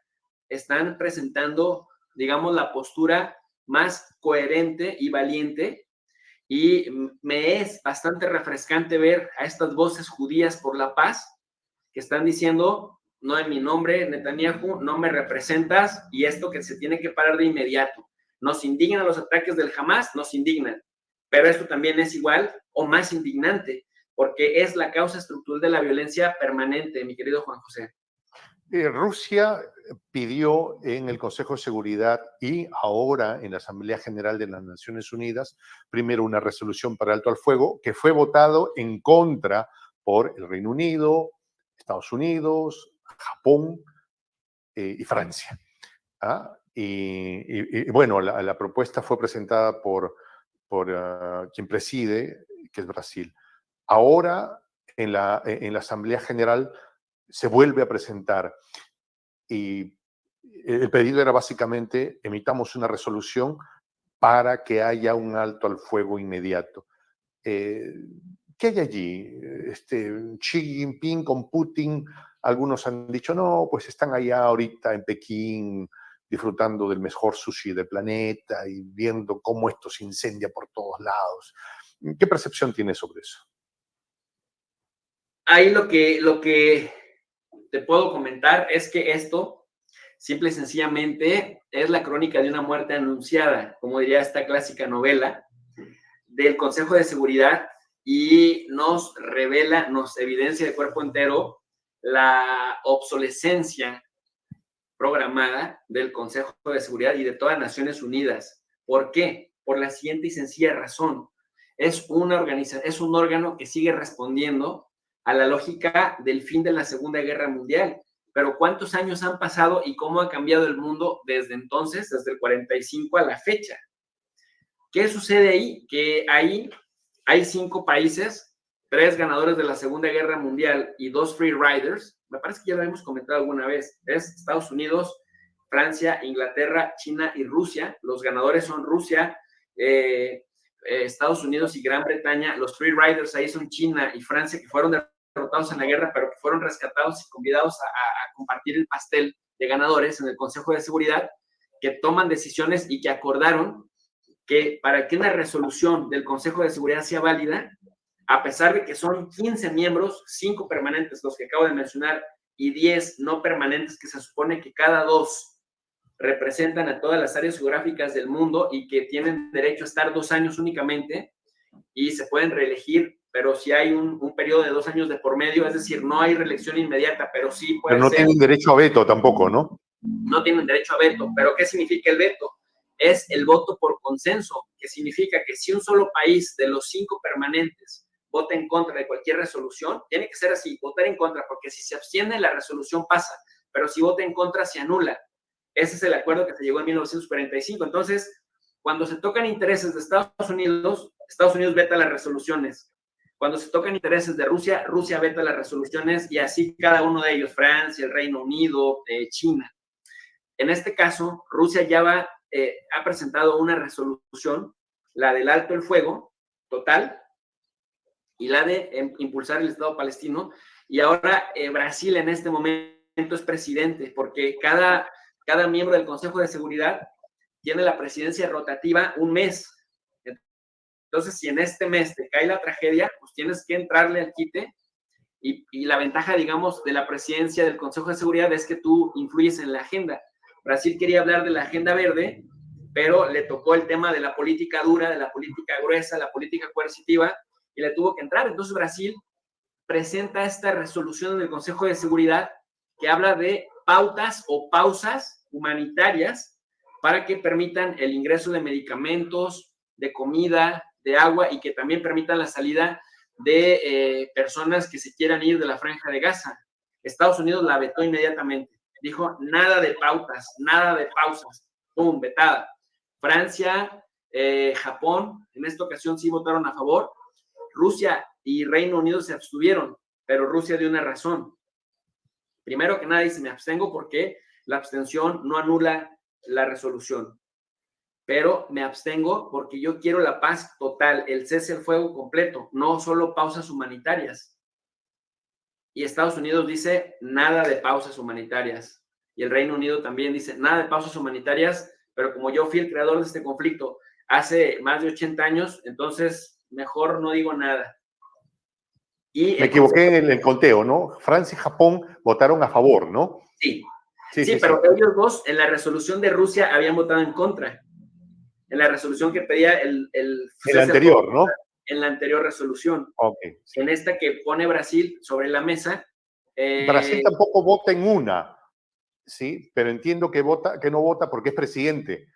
están presentando, digamos, la postura más coherente y valiente, y me es bastante refrescante ver a estas voces judías por la paz que están diciendo: no en mi nombre, Netanyahu, no me representas, y esto que se tiene que parar de inmediato. Nos indignan los ataques del Hamas, nos indignan, pero esto también es igual o más indignante, porque es la causa estructural de la violencia permanente, mi querido Juan José. Rusia pidió en el Consejo de Seguridad y ahora en la Asamblea General de las Naciones Unidas, primero una resolución para alto al fuego que fue votado en contra por el Reino Unido, Estados Unidos, Japón y Francia. ¿Ah? Y bueno, la propuesta fue presentada por quien preside, que es Brasil. Ahora, en la Asamblea General se vuelve a presentar y el pedido era básicamente: emitamos una resolución para que haya un alto al fuego inmediato. ¿Qué hay allí? Xi Jinping con Putin, algunos han dicho, no, pues están allá ahorita en Pekín disfrutando del mejor sushi del planeta y viendo cómo esto se incendia por todos lados. ¿Qué percepción tienes sobre eso? Ahí lo que te puedo comentar es que esto, simple y sencillamente, es la crónica de una muerte anunciada, como diría esta clásica novela del Consejo de Seguridad, y nos revela, nos evidencia de cuerpo entero la obsolescencia programada del Consejo de Seguridad y de todas las Naciones Unidas. ¿Por qué? Por la siguiente y sencilla razón. Es una organización, es un órgano que sigue respondiendo a la lógica del fin de la Segunda Guerra Mundial. Pero ¿cuántos años han pasado y cómo ha cambiado el mundo desde entonces, desde el 45 a la fecha? ¿Qué sucede ahí? Que ahí hay 5 países, 3 ganadores de la Segunda Guerra Mundial y 2 free riders. Me parece que ya lo hemos comentado alguna vez. Es Estados Unidos, Francia, Inglaterra, China y Rusia. Los ganadores son Rusia, Estados Unidos y Gran Bretaña. Los free riders ahí son China y Francia, que fueron derrotados en la guerra, pero que fueron rescatados y convidados a compartir el pastel de ganadores en el Consejo de Seguridad, que toman decisiones y que acordaron que para que una resolución del Consejo de Seguridad sea válida, a pesar de que son 15 miembros, 5 permanentes, los que acabo de mencionar, y 10 no permanentes, que se supone que cada 2 representan a todas las áreas geográficas del mundo y que tienen derecho a estar 2 años únicamente y se pueden reelegir, pero si hay un periodo de 2 años de por medio, es decir, no hay reelección inmediata, pero sí puede Pero no ser. tienen derecho a veto tampoco, ¿no? No tienen derecho a veto. ¿Pero qué significa el veto? Es el voto por consenso, que significa que si un solo país de los 5 permanentes vota en contra de cualquier resolución, tiene que ser así, votar en contra, porque si se abstiene, la resolución pasa, pero si vota en contra, se anula. Ese es el acuerdo que se llegó en 1945. Entonces, cuando se tocan intereses de Estados Unidos veta las resoluciones. Cuando se tocan intereses de Rusia, Rusia veta las resoluciones, y así cada uno de ellos, Francia, el Reino Unido, China. En este caso, Rusia ya ha presentado una resolución, la del alto el fuego total y la de impulsar el Estado palestino. Y ahora Brasil en este momento es presidente, porque cada miembro del Consejo de Seguridad tiene la presidencia rotativa un mes. Entonces, si en este mes te cae la tragedia, pues tienes que entrarle al quite. Y la ventaja, digamos, de la presidencia del Consejo de Seguridad es que tú influyes en la agenda. Brasil quería hablar de la agenda verde, pero le tocó el tema de la política dura, de la política gruesa, la política coercitiva, y le tuvo que entrar. Entonces Brasil presenta esta resolución en el Consejo de Seguridad que habla de pautas o pausas humanitarias para que permitan el ingreso de medicamentos, de comida, de agua, y que también permitan la salida de personas que se quieran ir de la Franja de Gaza. Estados Unidos la vetó inmediatamente. Dijo, nada de pautas, nada de pausas. ¡Pum! Vetada. Francia, Japón, en esta ocasión sí votaron a favor. Rusia y Reino Unido se abstuvieron, pero Rusia dio una razón. Primero que nada dice, me abstengo porque la abstención no anula la resolución. Pero me abstengo porque yo quiero la paz total, el cese al fuego completo, no solo pausas humanitarias. y Estados Unidos dice nada de pausas humanitarias. Y el Reino Unido también dice nada de pausas humanitarias, pero como yo fui el creador de este conflicto hace más de 80 años, entonces mejor no digo nada. Y Me equivoqué en el conteo, ¿no? Francia y Japón votaron a favor, ¿no? Sí, Sí, sí, sí, pero sí. ellos dos en la resolución de Rusia habían votado en contra. En la resolución que pedía el El cese al fuego, anterior, ¿no? en la anterior resolución. Ok, En sí. esta que pone Brasil sobre la mesa. Brasil tampoco vota en una, ¿sí? Pero entiendo que no vota porque es presidente.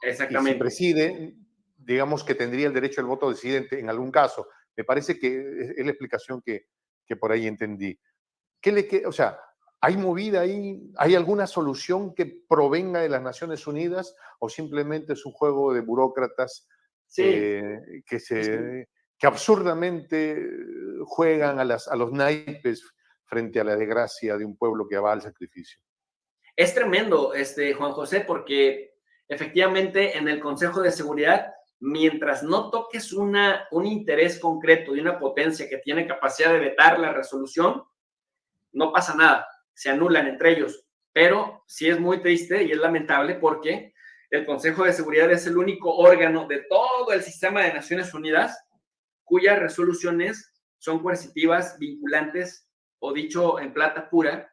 Y si Exactamente. preside, digamos que tendría el derecho al voto disidente en algún caso. Me parece que es la explicación que por ahí entendí. O sea, ¿hay movida ahí? ¿Hay alguna solución que provenga de las Naciones Unidas o simplemente es un juego de burócratas Sí, que, sí. que absurdamente juegan a los naipes frente a la desgracia de un pueblo que va al sacrificio? Es tremendo, Juan José, porque efectivamente en el Consejo de Seguridad, mientras no toques un interés concreto de una potencia que tiene capacidad de vetar la resolución, no pasa nada, se anulan entre ellos. Pero sí es muy triste y es lamentable porque el Consejo de Seguridad es el único órgano de todo el sistema de Naciones Unidas cuyas resoluciones son coercitivas, vinculantes, o dicho en plata pura,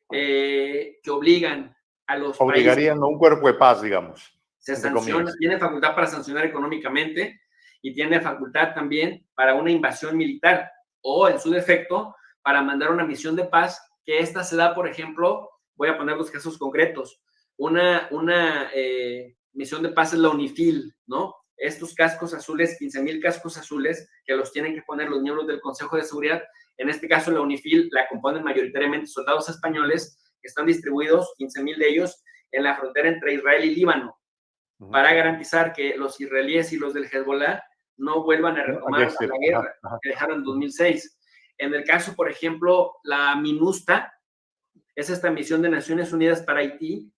que obligan a los países, Obligarían a un cuerpo de paz, digamos, se entre sanciona, comillas. tiene facultad para sancionar económicamente y tiene facultad también para una invasión militar o, en su defecto, para mandar una misión de paz, que esta se da, por ejemplo, voy a poner los casos concretos, una misión de paz es la UNIFIL, ¿no? Estos cascos azules, 15,000 cascos azules que los tienen que poner los miembros del Consejo de Seguridad. En este caso, la UNIFIL la componen mayoritariamente soldados españoles que están distribuidos, 15,000 de ellos, en la frontera entre Israel y Líbano, para garantizar que los israelíes y los del Hezbollah no vuelvan a retomar la guerra que dejaron en 2006. En el caso, por ejemplo, la MINUSTA, es esta misión de Naciones Unidas para Haití,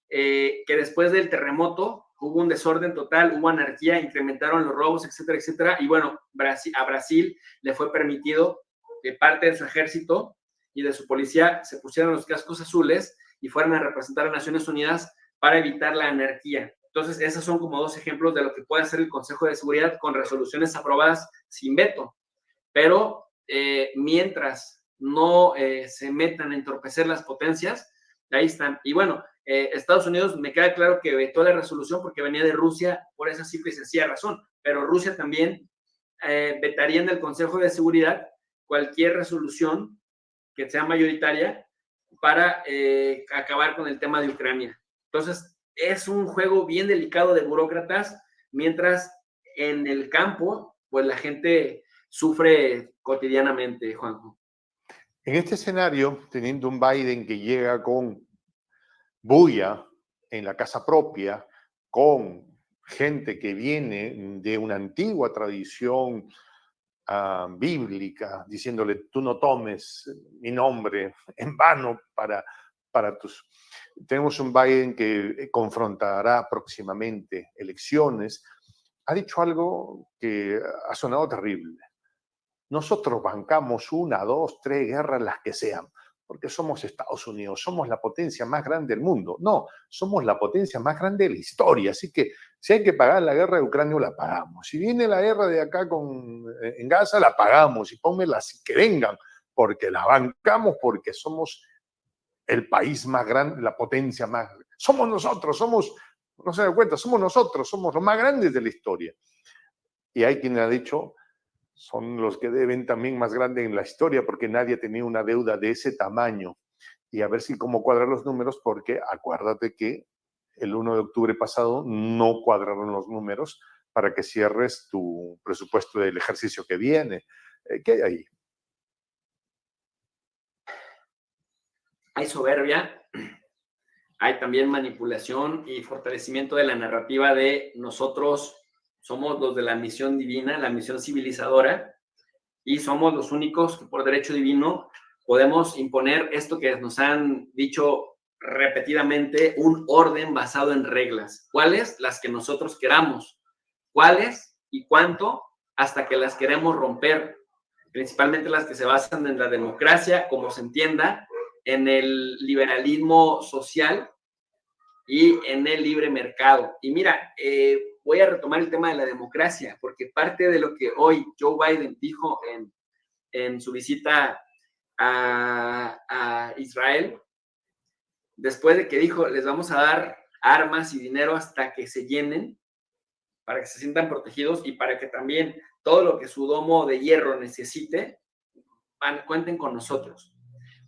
que después del terremoto hubo un desorden total, hubo anarquía, incrementaron los robos, etcétera, etcétera. Y bueno, a Brasil le fue permitido que parte de su ejército y de su policía se pusieran los cascos azules y fueran a representar a Naciones Unidas para evitar la anarquía. Entonces, esos son como dos ejemplos de lo que puede hacer el Consejo de Seguridad con resoluciones aprobadas sin veto. Pero mientras no se metan a entorpecer las potencias, ahí están. Y bueno, Estados Unidos me queda claro que vetó la resolución porque venía de Rusia por esa simple y sencilla razón, pero Rusia también vetaría en el Consejo de Seguridad cualquier resolución que sea mayoritaria para acabar con el tema de Ucrania. Entonces, es un juego bien delicado de burócratas, mientras en el campo, pues la gente sufre cotidianamente, Juanjo. En este escenario, teniendo un Biden que llega con bulla en la casa propia, con gente que viene de una antigua tradición bíblica, diciéndole, tú no tomes mi nombre en vano para tus... Tenemos un Biden que confrontará próximamente elecciones. Ha dicho algo que ha sonado terrible. Nosotros bancamos una, dos, tres guerras, las que sean, porque somos Estados Unidos, somos la potencia más grande del mundo. No, somos la potencia más grande de la historia. Así que si hay que pagar la guerra de Ucrania, la pagamos. Si viene la guerra de acá en Gaza, la pagamos. Y pónmelas que vengan, porque la bancamos, porque somos el país más grande, la potencia más. Somos nosotros, no se dan cuenta, somos nosotros, somos los más grandes de la historia. Y hay quien ha dicho, son los que deben también más grande en la historia, porque nadie tenía una deuda de ese tamaño. Y a ver si cómo cuadran los números, porque acuérdate que el 1 de octubre pasado no cuadraron los números para que cierres tu presupuesto del ejercicio que viene. ¿Qué hay ahí? Hay soberbia, hay también manipulación y fortalecimiento de la narrativa de nosotros somos los de la misión divina, la misión civilizadora, y somos los únicos que por derecho divino podemos imponer esto que nos han dicho repetidamente, un orden basado en reglas. ¿Cuáles? Las que nosotros queramos. ¿Cuáles y cuánto? Hasta que las queremos romper. principalmente las que se basan en la democracia, como se entienda, en el liberalismo social y en el libre mercado. Y mira, voy a retomar el tema de la democracia, porque parte de lo que hoy Joe Biden dijo en su visita a Israel, después de que dijo, les vamos a dar armas y dinero hasta que se llenen, para que se sientan protegidos y para que también todo lo que su domo de hierro necesite, cuenten con nosotros.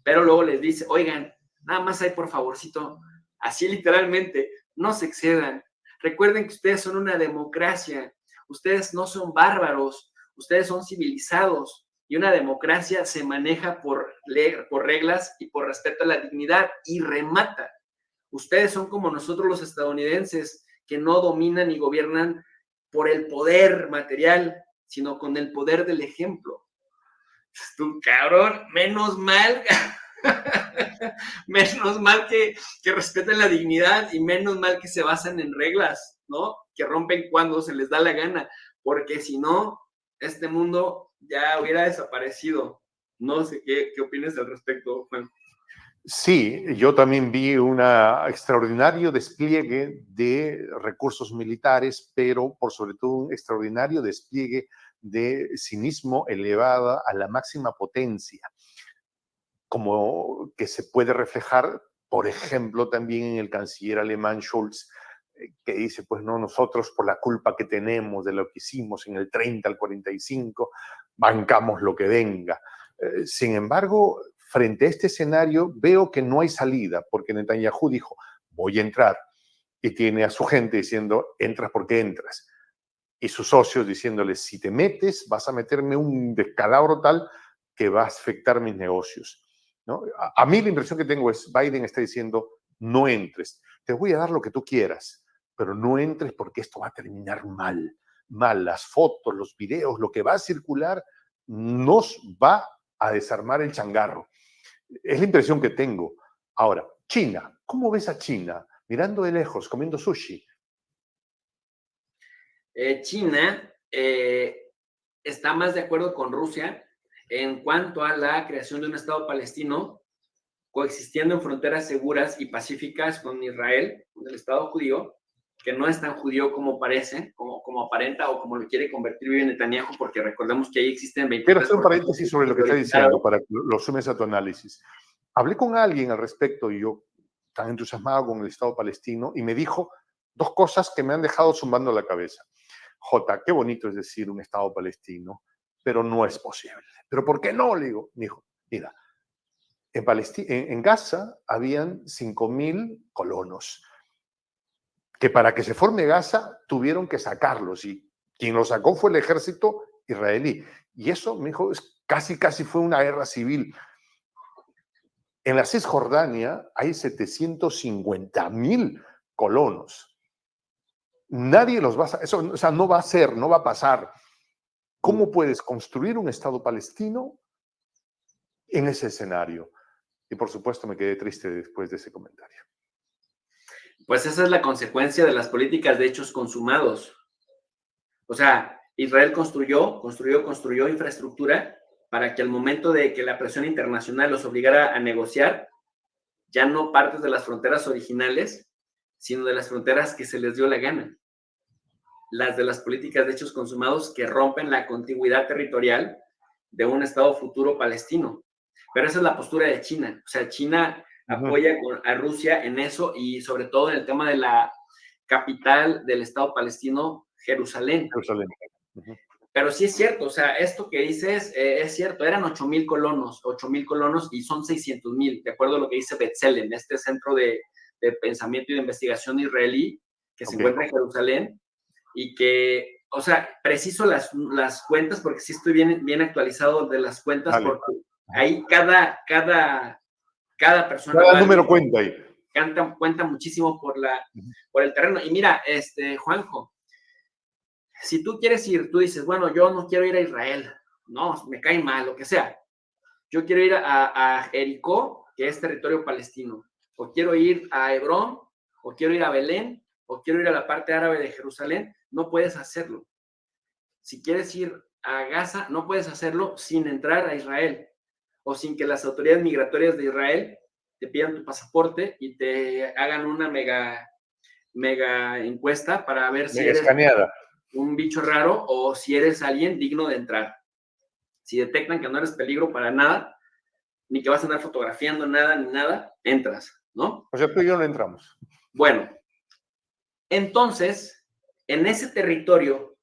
Pero luego les dice, oigan, nada más hay por favorcito, así literalmente, no se excedan. Recuerden que ustedes son una democracia, ustedes no son bárbaros, ustedes son civilizados y una democracia se maneja por reglas y por respeto a la dignidad y remata. Ustedes son como nosotros los estadounidenses que no dominan y gobiernan por el poder material, sino con el poder del ejemplo. Tú, cabrón, menos mal, menos mal que respeten la dignidad y menos mal que se basan en reglas, ¿no? Que rompen cuando se les da la gana, porque si no, este mundo ya hubiera desaparecido. No sé qué opinas al respecto, Juan. Sí, yo también vi un extraordinario despliegue de recursos militares, pero por sobre todo un extraordinario despliegue de cinismo elevado a la máxima potencia, como que se puede reflejar, por ejemplo, también en el canciller alemán Scholz, que dice, pues no, nosotros por la culpa que tenemos de lo que hicimos en el 30 al 45, bancamos lo que venga. Sin embargo, frente a este escenario, veo que no hay salida, porque Netanyahu dijo, voy a entrar, y tiene a su gente diciendo, entras porque entras, y sus socios diciéndoles, si te metes, vas a meterme un descalabro tal que va a afectar mis negocios, ¿no? A mí la impresión que tengo es, Biden está diciendo, no entres, te voy a dar lo que tú quieras, pero no entres porque esto va a terminar mal, mal, las fotos, los videos, lo que va a circular nos va a desarmar el changarro. Es la impresión que tengo. Ahora, China, ¿cómo ves a China? Mirando de lejos, comiendo sushi. China está más de acuerdo con Rusia en cuanto a la creación de un Estado palestino coexistiendo en fronteras seguras y pacíficas con Israel, con el Estado judío, que no es tan judío como parece, como aparenta o como lo quiere convertir Bibi Netanyahu, porque recordemos que ahí existen 23%. Quiero hacer un paréntesis sobre lo que está diciendo para que lo sumes a tu análisis. Hablé con alguien al respecto y yo tan entusiasmado con el Estado palestino y me dijo dos cosas que me han dejado zumbando la cabeza. Jota, qué bonito es decir un Estado palestino, pero no es posible. ¿Pero por qué no? Le digo, me dijo, mira, en Gaza habían 5.000 colonos que para que se forme Gaza tuvieron que sacarlos y quien los sacó fue el ejército israelí. Y eso, me dijo, casi fue una guerra civil. En la Cisjordania hay 750.000 colonos. Nadie los va a... Eso, o sea, no va a ser, no va a pasar. ¿Cómo puedes construir un Estado palestino en ese escenario? Y por supuesto me quedé triste después de ese comentario. Pues esa es la consecuencia de las políticas de hechos consumados. O sea, Israel construyó infraestructura para que al momento de que la presión internacional los obligara a negociar, ya no partes de las fronteras originales, sino de las fronteras que se les dio la gana. Las de las políticas de hechos consumados que rompen la contigüidad territorial de un Estado futuro palestino. Pero esa es la postura de China. O sea, China apoya a Rusia en eso y sobre todo en el tema de la capital del Estado palestino, Jerusalén. Pero sí es cierto, o sea, esto que dices es cierto, eran 8,000 colonos y son 600,000, de acuerdo a lo que dice B'Tselem, este centro de pensamiento y de investigación israelí que se encuentra en Jerusalén y que, o sea, preciso las cuentas porque sí estoy bien actualizado de las cuentas. Dale. Porque ahí cada persona... Cada número cuenta ahí. Cuenta muchísimo por el terreno. Y mira, Juanjo, si tú quieres ir, tú dices, bueno, yo no quiero ir a Israel, no, me cae mal, lo que sea. Yo quiero ir a Jericó, que es territorio palestino, o quiero ir a Hebrón, o quiero ir a Belén, o quiero ir a la parte árabe de Jerusalén, no puedes hacerlo. Si quieres ir a Gaza, no puedes hacerlo sin entrar a Israel o sin que las autoridades migratorias de Israel te pidan tu pasaporte y te hagan una mega encuesta para ver si eres un bicho raro o si eres alguien digno de entrar. Si detectan que no eres peligro para nada, ni que vas a andar fotografiando nada, ni nada, entras, ¿no? O sea, tú y yo no entramos. Bueno, entonces, en ese territorio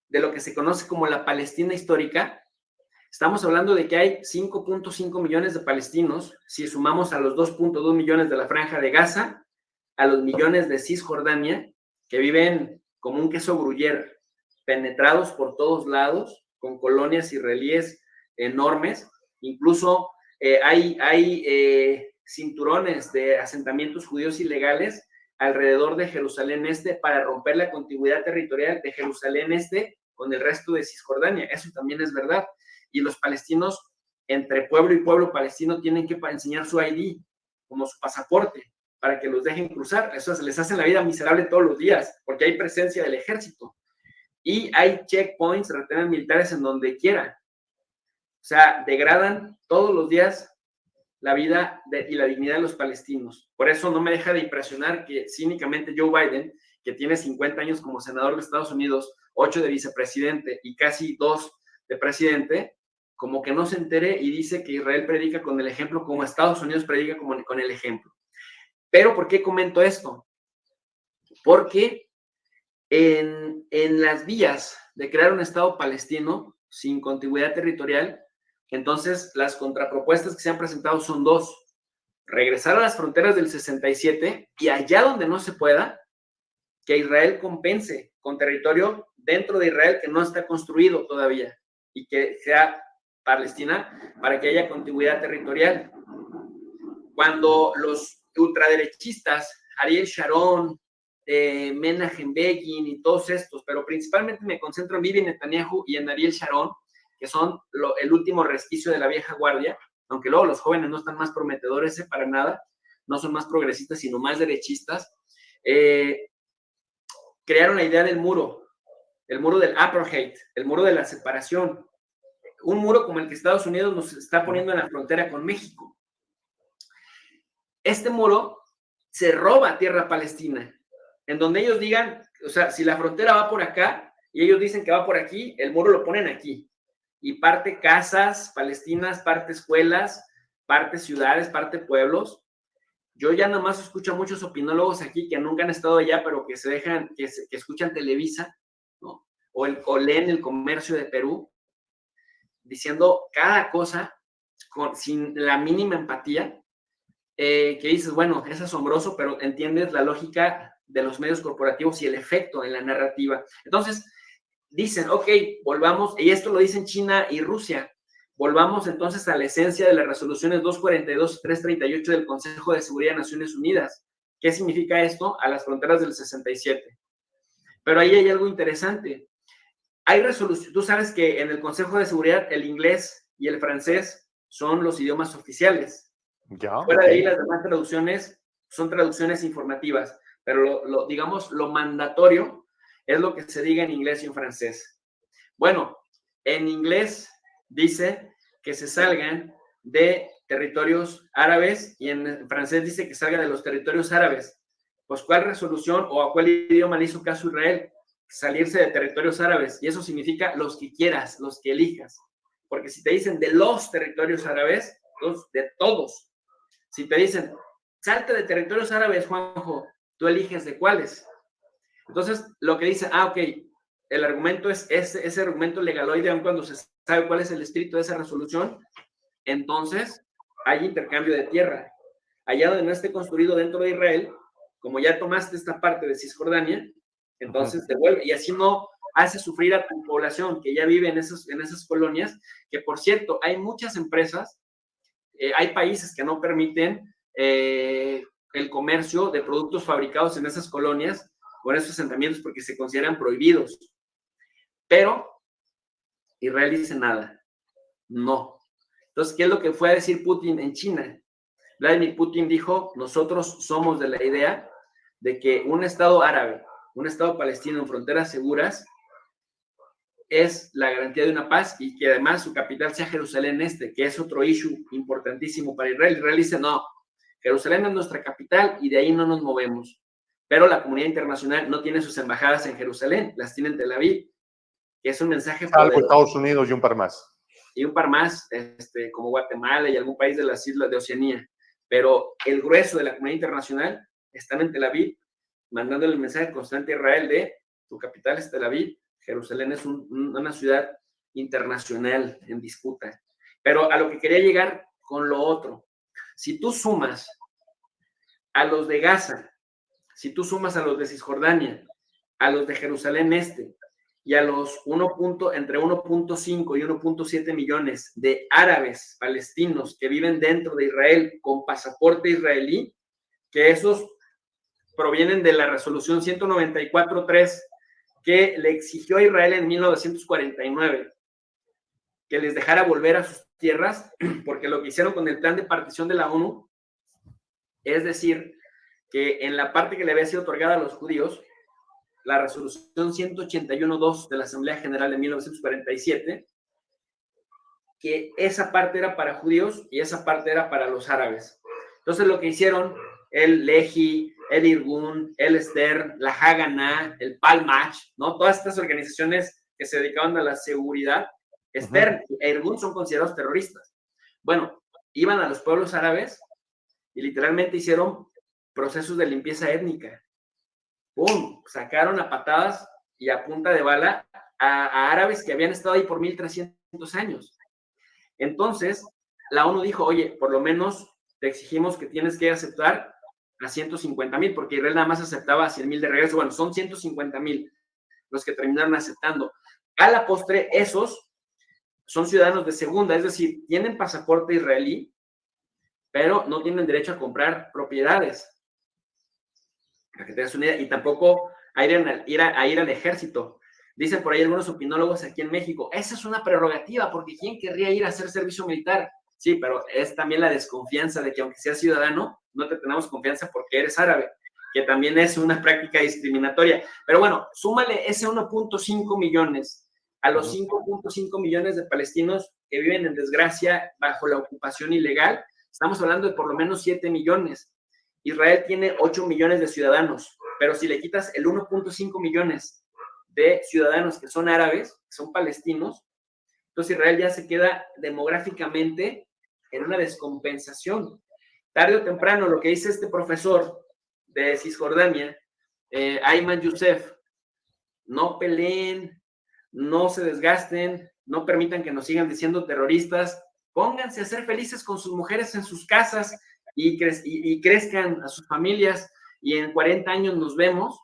de lo que se conoce como la Palestina histórica, estamos hablando de que hay 5.5 millones de palestinos, si sumamos a los 2.2 millones de la Franja de Gaza, a los millones de Cisjordania, que viven como un queso gruyere, penetrados por todos lados, con colonias israelíes enormes. Incluso hay cinturones de asentamientos judíos ilegales alrededor de Jerusalén Este para romper la continuidad territorial de Jerusalén Este con el resto de Cisjordania. Eso también es verdad. Y los palestinos, entre pueblo y pueblo palestino, tienen que enseñar su ID como su pasaporte para que los dejen cruzar. Eso les hace la vida miserable todos los días, porque hay presencia del ejército. Y hay checkpoints, retenes militares en donde quiera. O sea, degradan todos los días la vida y la dignidad de los palestinos. Por eso no me deja de impresionar que cínicamente Joe Biden, que tiene 50 años como senador de Estados Unidos, 8 de vicepresidente y casi 2 de presidente, como que no se entere y dice que Israel predica con el ejemplo como Estados Unidos predica con el ejemplo. Pero ¿por qué comento esto? Porque en las vías de crear un Estado palestino sin continuidad territorial, entonces las contrapropuestas que se han presentado son dos: regresar a las fronteras del 67 y allá donde no se pueda, que Israel compense con territorio dentro de Israel que no está construido todavía y que sea Palestina para que haya continuidad territorial. Cuando los ultraderechistas, Ariel Sharon, Menachem Begin y todos estos, pero principalmente me concentro en Bibi Netanyahu y en Ariel Sharon, que son el último resquicio de la vieja guardia, aunque luego los jóvenes no están más prometedores para nada, no son más progresistas, sino más derechistas, crearon la idea del muro, el muro del apartheid, el muro de la separación, un muro como el que Estados Unidos nos está poniendo en la frontera con México. Este muro se roba tierra palestina, en donde ellos digan, o sea, si la frontera va por acá y ellos dicen que va por aquí, el muro lo ponen aquí. Y parte casas palestinas, parte escuelas, parte ciudades, parte pueblos. Yo ya nada más escucho a muchos opinólogos aquí que nunca han estado allá, pero que se dejan, que escuchan Televisa, ¿no? O leen El Comercio de Perú, diciendo cada cosa sin la mínima empatía, que dices, bueno, es asombroso, pero entiendes la lógica de los medios corporativos y el efecto en la narrativa. Entonces, dicen, ok, volvamos, y esto lo dicen China y Rusia, volvamos entonces a la esencia de las resoluciones 242 y 338 del Consejo de Seguridad de Naciones Unidas. ¿Qué significa esto? A las fronteras del 67. Pero ahí hay algo interesante. Hay resolución, tú sabes que en el Consejo de Seguridad el inglés y el francés son los idiomas oficiales. Ya, fuera de ahí las demás traducciones son traducciones informativas, pero digamos, lo mandatorio es lo que se diga en inglés y en francés. Bueno, en inglés dice que se salgan de territorios árabes y en francés dice que salgan de los territorios árabes. Pues, ¿cuál resolución o a cuál idioma le hizo caso Israel? Salirse de territorios árabes. Y eso significa los que quieras, los que elijas. Porque si te dicen de los territorios árabes, de todos. Si te dicen, salte de territorios árabes, Juanjo, tú eliges de cuáles. Entonces, lo que dice, ok, el argumento es ese argumento legaloide, aun cuando se sabe cuál es el espíritu de esa resolución, entonces hay intercambio de tierra. Allá donde no esté construido dentro de Israel, como ya tomaste esta parte de Cisjordania, entonces devuelve, y así no hace sufrir a tu población que ya vive en esas colonias, que por cierto, hay muchas empresas, hay países que no permiten el comercio de productos fabricados en esas colonias o en esos asentamientos porque se consideran prohibidos. Pero Israel dice nada. No. Entonces, ¿qué es lo que fue a decir Putin en China? Vladimir Putin dijo, nosotros somos de la idea de que un Estado árabe, un Estado palestino en fronteras seguras, es la garantía de una paz y que además su capital sea Jerusalén Este, que es otro issue importantísimo para Israel. Israel dice, no, Jerusalén es nuestra capital y de ahí no nos movemos. Pero la comunidad internacional no tiene sus embajadas en Jerusalén, las tiene en Tel Aviv, que es un mensaje Salvo poderoso. Estados Unidos y un par más. Y un par más, como Guatemala y algún país de las islas de Oceanía. Pero el grueso de la comunidad internacional están en Tel Aviv, mandándole el mensaje constante a Israel de tu capital es Tel Aviv, Jerusalén es una ciudad internacional en disputa. Pero a lo que quería llegar con lo otro, si tú sumas a los de Gaza, si tú sumas a los de Cisjordania, a los de Jerusalén Este y a los entre 1.5 y 1.7 millones de árabes palestinos que viven dentro de Israel con pasaporte israelí, que esos provienen de la resolución 194.3 que le exigió a Israel en 1949 que les dejara volver a sus tierras, porque lo que hicieron con el plan de partición de la ONU, es decir, que en la parte que le había sido otorgada a los judíos, la resolución 181.2 de la Asamblea General de 1947, que esa parte era para judíos y esa parte era para los árabes. Entonces lo que hicieron el Lehi, el Irgun, el Stern, la Haganah, el Palmach, ¿no? Todas estas organizaciones que se dedicaban a la seguridad, Stern e Irgun son considerados terroristas. Bueno, iban a los pueblos árabes y literalmente hicieron procesos de limpieza étnica. ¡Pum! Sacaron a patadas y a punta de bala a árabes que habían estado ahí por 1300 años. Entonces, la ONU dijo, oye, por lo menos te exigimos que tienes que aceptar a 150,000, porque Israel nada más aceptaba a 100,000 de regreso. Bueno, son 150,000 los que terminaron aceptando. A la postre, esos son ciudadanos de segunda, es decir, tienen pasaporte israelí, pero no tienen derecho a comprar propiedades. Para que tengas una idea, y tampoco a ir al ejército. Dicen por ahí algunos opinólogos aquí en México, esa es una prerrogativa, porque ¿quién querría ir a hacer servicio militar? Sí, pero es también la desconfianza de que aunque seas ciudadano, no te tenemos confianza porque eres árabe, que también es una práctica discriminatoria. Pero bueno, súmale ese 1.5 millones a los 5.5 millones de palestinos que viven en desgracia bajo la ocupación ilegal, estamos hablando de por lo menos 7 millones. Israel tiene 8 millones de ciudadanos, pero si le quitas el 1.5 millones de ciudadanos que son árabes, que son palestinos, entonces Israel ya se queda demográficamente en una descompensación. Tarde o temprano, lo que dice este profesor de Cisjordania, Ayman Youssef, no peleen, no se desgasten, no permitan que nos sigan diciendo terroristas, pónganse a ser felices con sus mujeres en sus casas y crezcan a sus familias y en 40 años nos vemos.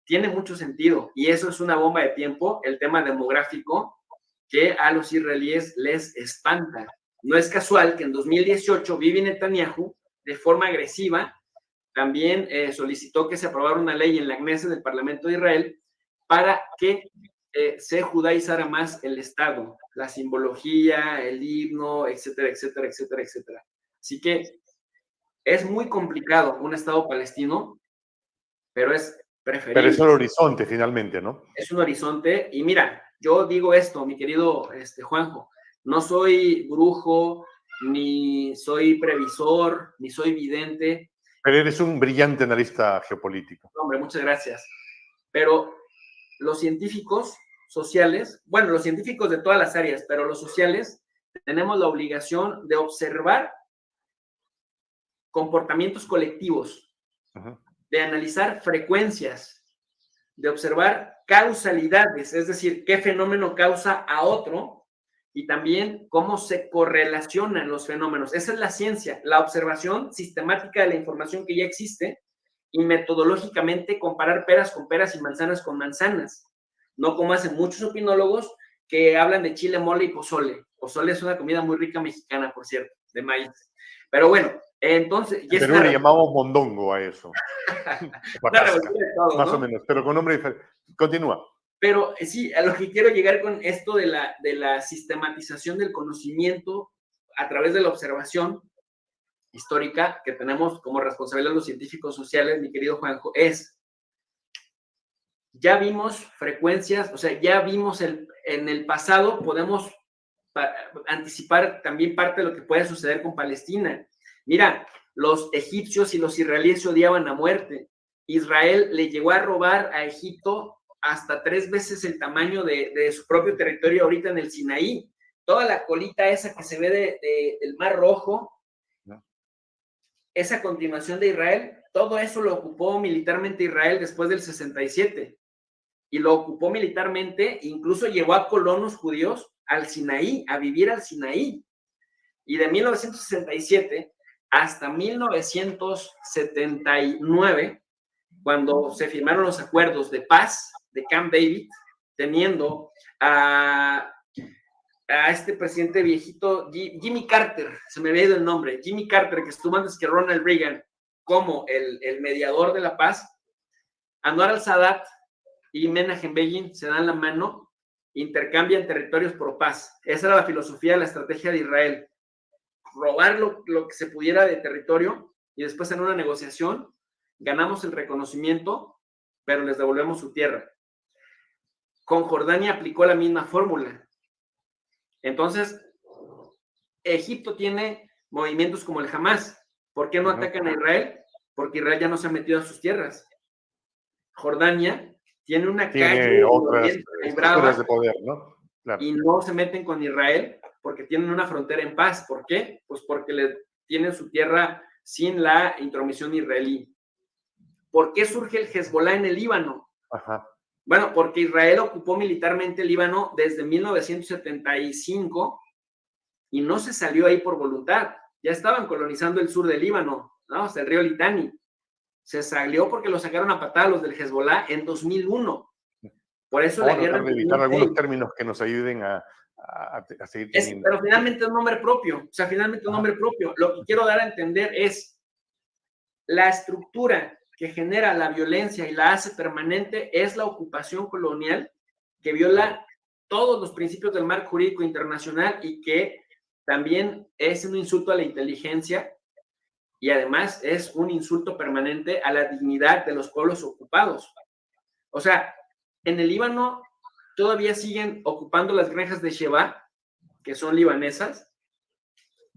Tiene mucho sentido y eso es una bomba de tiempo, el tema demográfico, que a los israelíes les espanta. No es casual que en 2018 Bibi Netanyahu, de forma agresiva, también solicitó que se aprobara una ley en la Knesset del Parlamento de Israel para que se judaizara más el Estado, la simbología, el himno, etcétera, etcétera, etcétera, etcétera. Así que es muy complicado un Estado palestino, pero es preferible. Pero es el horizonte finalmente, ¿no? Es un horizonte. Y mira, yo digo esto, mi querido Juanjo, no soy brujo, ni soy previsor, ni soy vidente. Pero eres un brillante analista geopolítico. Hombre, muchas gracias. Pero los científicos sociales, bueno, los científicos de todas las áreas, pero los sociales, tenemos la obligación de observar comportamientos colectivos, de analizar frecuencias, de observar causalidades, es decir, qué fenómeno causa a otro y también cómo se correlacionan los fenómenos. Esa es la ciencia, la observación sistemática de la información que ya existe y metodológicamente comparar peras con peras y manzanas con manzanas, no como hacen muchos opinólogos que hablan de chile, mole y pozole. Pozole es una comida muy rica mexicana, por cierto, de maíz. Pero bueno, entonces... En Perú le llamamos mondongo a eso. Todo, más ¿no? o menos, pero con nombre diferente. Continúa. Pero sí, a lo que quiero llegar con esto de la sistematización del conocimiento a través de la observación histórica que tenemos como responsabilidad los científicos sociales, mi querido Juanjo, es ya vimos frecuencias, o sea, ya vimos en el pasado, podemos anticipar también parte de lo que puede suceder con Palestina. Mira, los egipcios y los israelíes se odiaban a muerte. Israel le llegó a robar a Egipto hasta 3 veces el tamaño de su propio territorio ahorita en el Sinaí. Toda la colita esa que se ve del Mar Rojo, esa continuación de Israel, todo eso lo ocupó militarmente Israel después del 67. Y lo ocupó militarmente, incluso llevó a colonos judíos al Sinaí, a vivir al Sinaí. Y de 1967 hasta 1979, cuando se firmaron los acuerdos de paz de Camp David, teniendo a este presidente viejito, Jimmy Carter, se me había ido el nombre, Jimmy Carter, que estuvo antes que Ronald Reagan, como el mediador de la paz. Anwar al-Sadat y Menachem Begin se dan la mano, intercambian territorios por paz. Esa era la filosofía, la estrategia de Israel. Robar lo que se pudiera de territorio y después en una negociación ganamos el reconocimiento, pero les devolvemos su tierra. Con Jordania aplicó la misma fórmula. Entonces, Egipto tiene movimientos como el Hamas. ¿Por qué no atacan a Israel? Porque Israel ya no se ha metido a sus tierras. Jordania tiene una calle otras estructuras de poder, ¿no? Claro. Y no se meten con Israel porque tienen una frontera en paz. ¿Por qué? Pues porque tienen su tierra sin la intromisión israelí. ¿Por qué surge el Hezbollah en el Líbano? Ajá. Bueno, porque Israel ocupó militarmente el Líbano desde 1975 y no se salió ahí por voluntad. Ya estaban colonizando el sur del Líbano, ¿no? Hasta el río Litani. Se salió porque lo sacaron a patadas los del Hezbollah en 2001. Por eso la guerra... de evitar algunos términos que nos ayuden a seguir teniendo. Pero finalmente es nombre propio. O sea, finalmente es nombre propio. Lo que quiero dar a entender es la estructura que genera la violencia y la hace permanente es la ocupación colonial que viola todos los principios del marco jurídico internacional y que también es un insulto a la inteligencia y además es un insulto permanente a la dignidad de los pueblos ocupados. O sea, en el Líbano todavía siguen ocupando las granjas de Sheba, que son libanesas,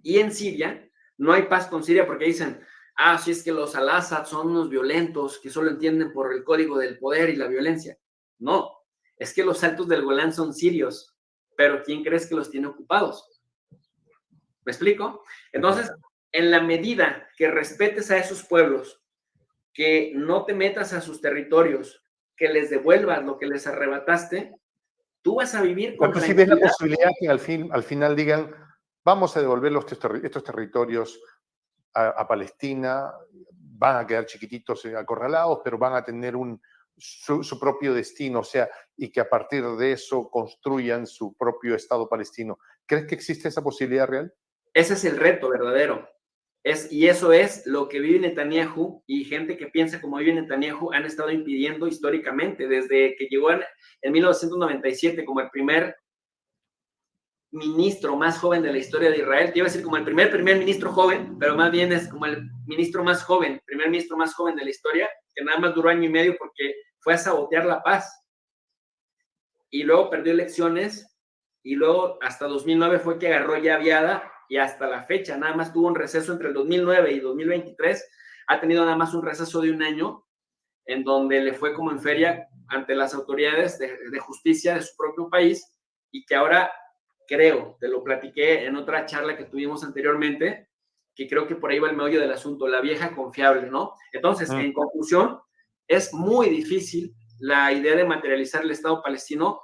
y en Siria no hay paz con Siria porque dicen, si es que los al-Assad son unos violentos que solo entienden por el código del poder y la violencia. No, es que los altos del Golán son sirios, pero ¿quién crees que los tiene ocupados? ¿Me explico? Entonces, en la medida que respetes a esos pueblos, que no te metas a sus territorios, que les devuelvas lo que les arrebataste, tú vas a vivir con tranquilidad. Si ves la posibilidad que al final digan, vamos a devolver estos territorios a Palestina, van a quedar chiquititos acorralados, pero van a tener su propio destino, o sea, y que a partir de eso construyan su propio Estado palestino. ¿Crees que existe esa posibilidad real? Ese es el reto verdadero. Y eso es lo que vive Netanyahu y gente que piensa como vive Netanyahu han estado impidiendo históricamente, desde que llegó en 1997 como el primer ministro más joven de la historia de Israel. Te iba a decir como el primer ministro joven, pero más bien es como el ministro más joven, primer ministro más joven de la historia, que nada más duró 1 año y medio porque fue a sabotear la paz. Y luego perdió elecciones y luego hasta 2009 fue que agarró ya viada y hasta la fecha nada más tuvo un receso entre el 2009 y 2023. Ha tenido nada más un receso de 1 año en donde le fue como en feria ante las autoridades de justicia de su propio país y que ahora creo, te lo platiqué en otra charla que tuvimos anteriormente, que creo que por ahí va el meollo del asunto, la vieja confiable, ¿no? Entonces, en conclusión, es muy difícil la idea de materializar el Estado palestino,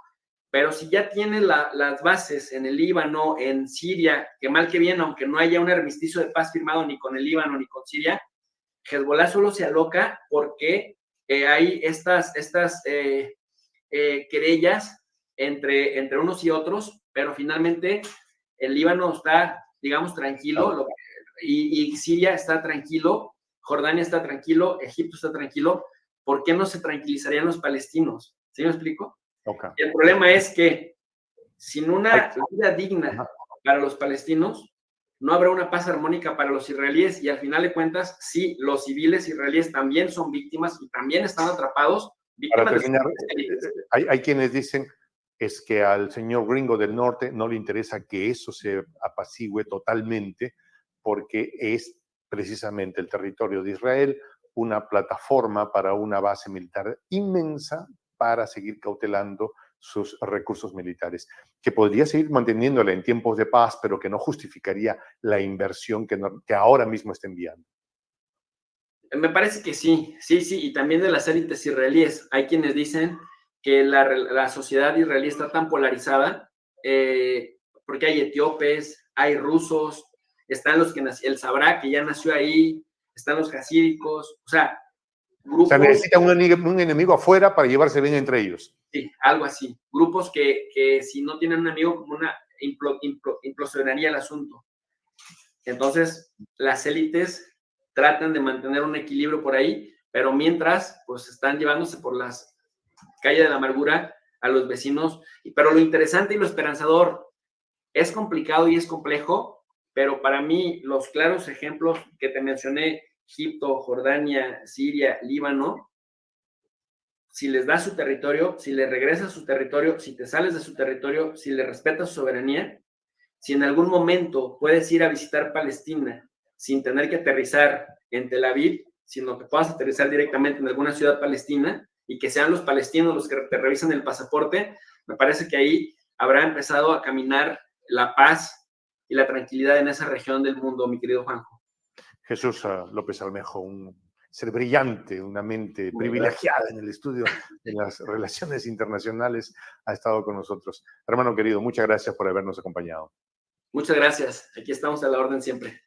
pero si ya tiene las bases en el Líbano, en Siria, que mal que bien, aunque no haya un armisticio de paz firmado ni con el Líbano ni con Siria, Hezbollah solo se aloca porque hay estas querellas entre unos y otros, pero finalmente el Líbano está, digamos, tranquilo, y Siria está tranquilo, Jordania está tranquilo, Egipto está tranquilo. ¿Por qué no se tranquilizarían los palestinos? ¿Sí me explico? Okay. El problema es que sin una vida digna para los palestinos, no habrá una paz armónica para los israelíes y al final de cuentas, sí, los civiles israelíes también son víctimas y también están atrapados víctimas de terminar, sus élites. hay quienes dicen es que al señor gringo del norte no le interesa que eso se apacigüe totalmente porque es precisamente el territorio de Israel una plataforma para una base militar inmensa para seguir cautelando sus recursos militares, que podría seguir manteniéndola en tiempos de paz, pero que no justificaría la inversión que ahora mismo está enviando. Me parece que sí, sí, sí, y también de las élites israelíes. Hay quienes dicen que la sociedad israelí está tan polarizada porque hay etíopes, hay rusos, están los que el Sabra, que ya nació ahí, están los hasídicos, o sea, O sea, grupos, necesitan un enemigo afuera para llevarse bien entre ellos. sí, algo así, grupos que si no tienen un amigo común, implosionaría el asunto. Entonces, las élites tratan de mantener un equilibrio por ahí, pero mientras, pues están llevándose por las calles de la amargura a los vecinos. Pero lo interesante y lo esperanzador es complicado y es complejo, pero para mí los claros ejemplos que te mencioné, Egipto, Jordania, Siria, Líbano, si les das su territorio, si les regresas su territorio, si te sales de su territorio, si le respetas su soberanía, si en algún momento puedes ir a visitar Palestina sin tener que aterrizar en Tel Aviv, sino que puedas aterrizar directamente en alguna ciudad palestina y que sean los palestinos los que te revisan el pasaporte, me parece que ahí habrá empezado a caminar la paz y la tranquilidad en esa región del mundo, mi querido Juanjo. Jesús López Almejo, un ser brillante, una mente privilegiada en el estudio de las relaciones internacionales, ha estado con nosotros. Hermano querido, muchas gracias por habernos acompañado. Muchas gracias. Aquí estamos a la orden siempre.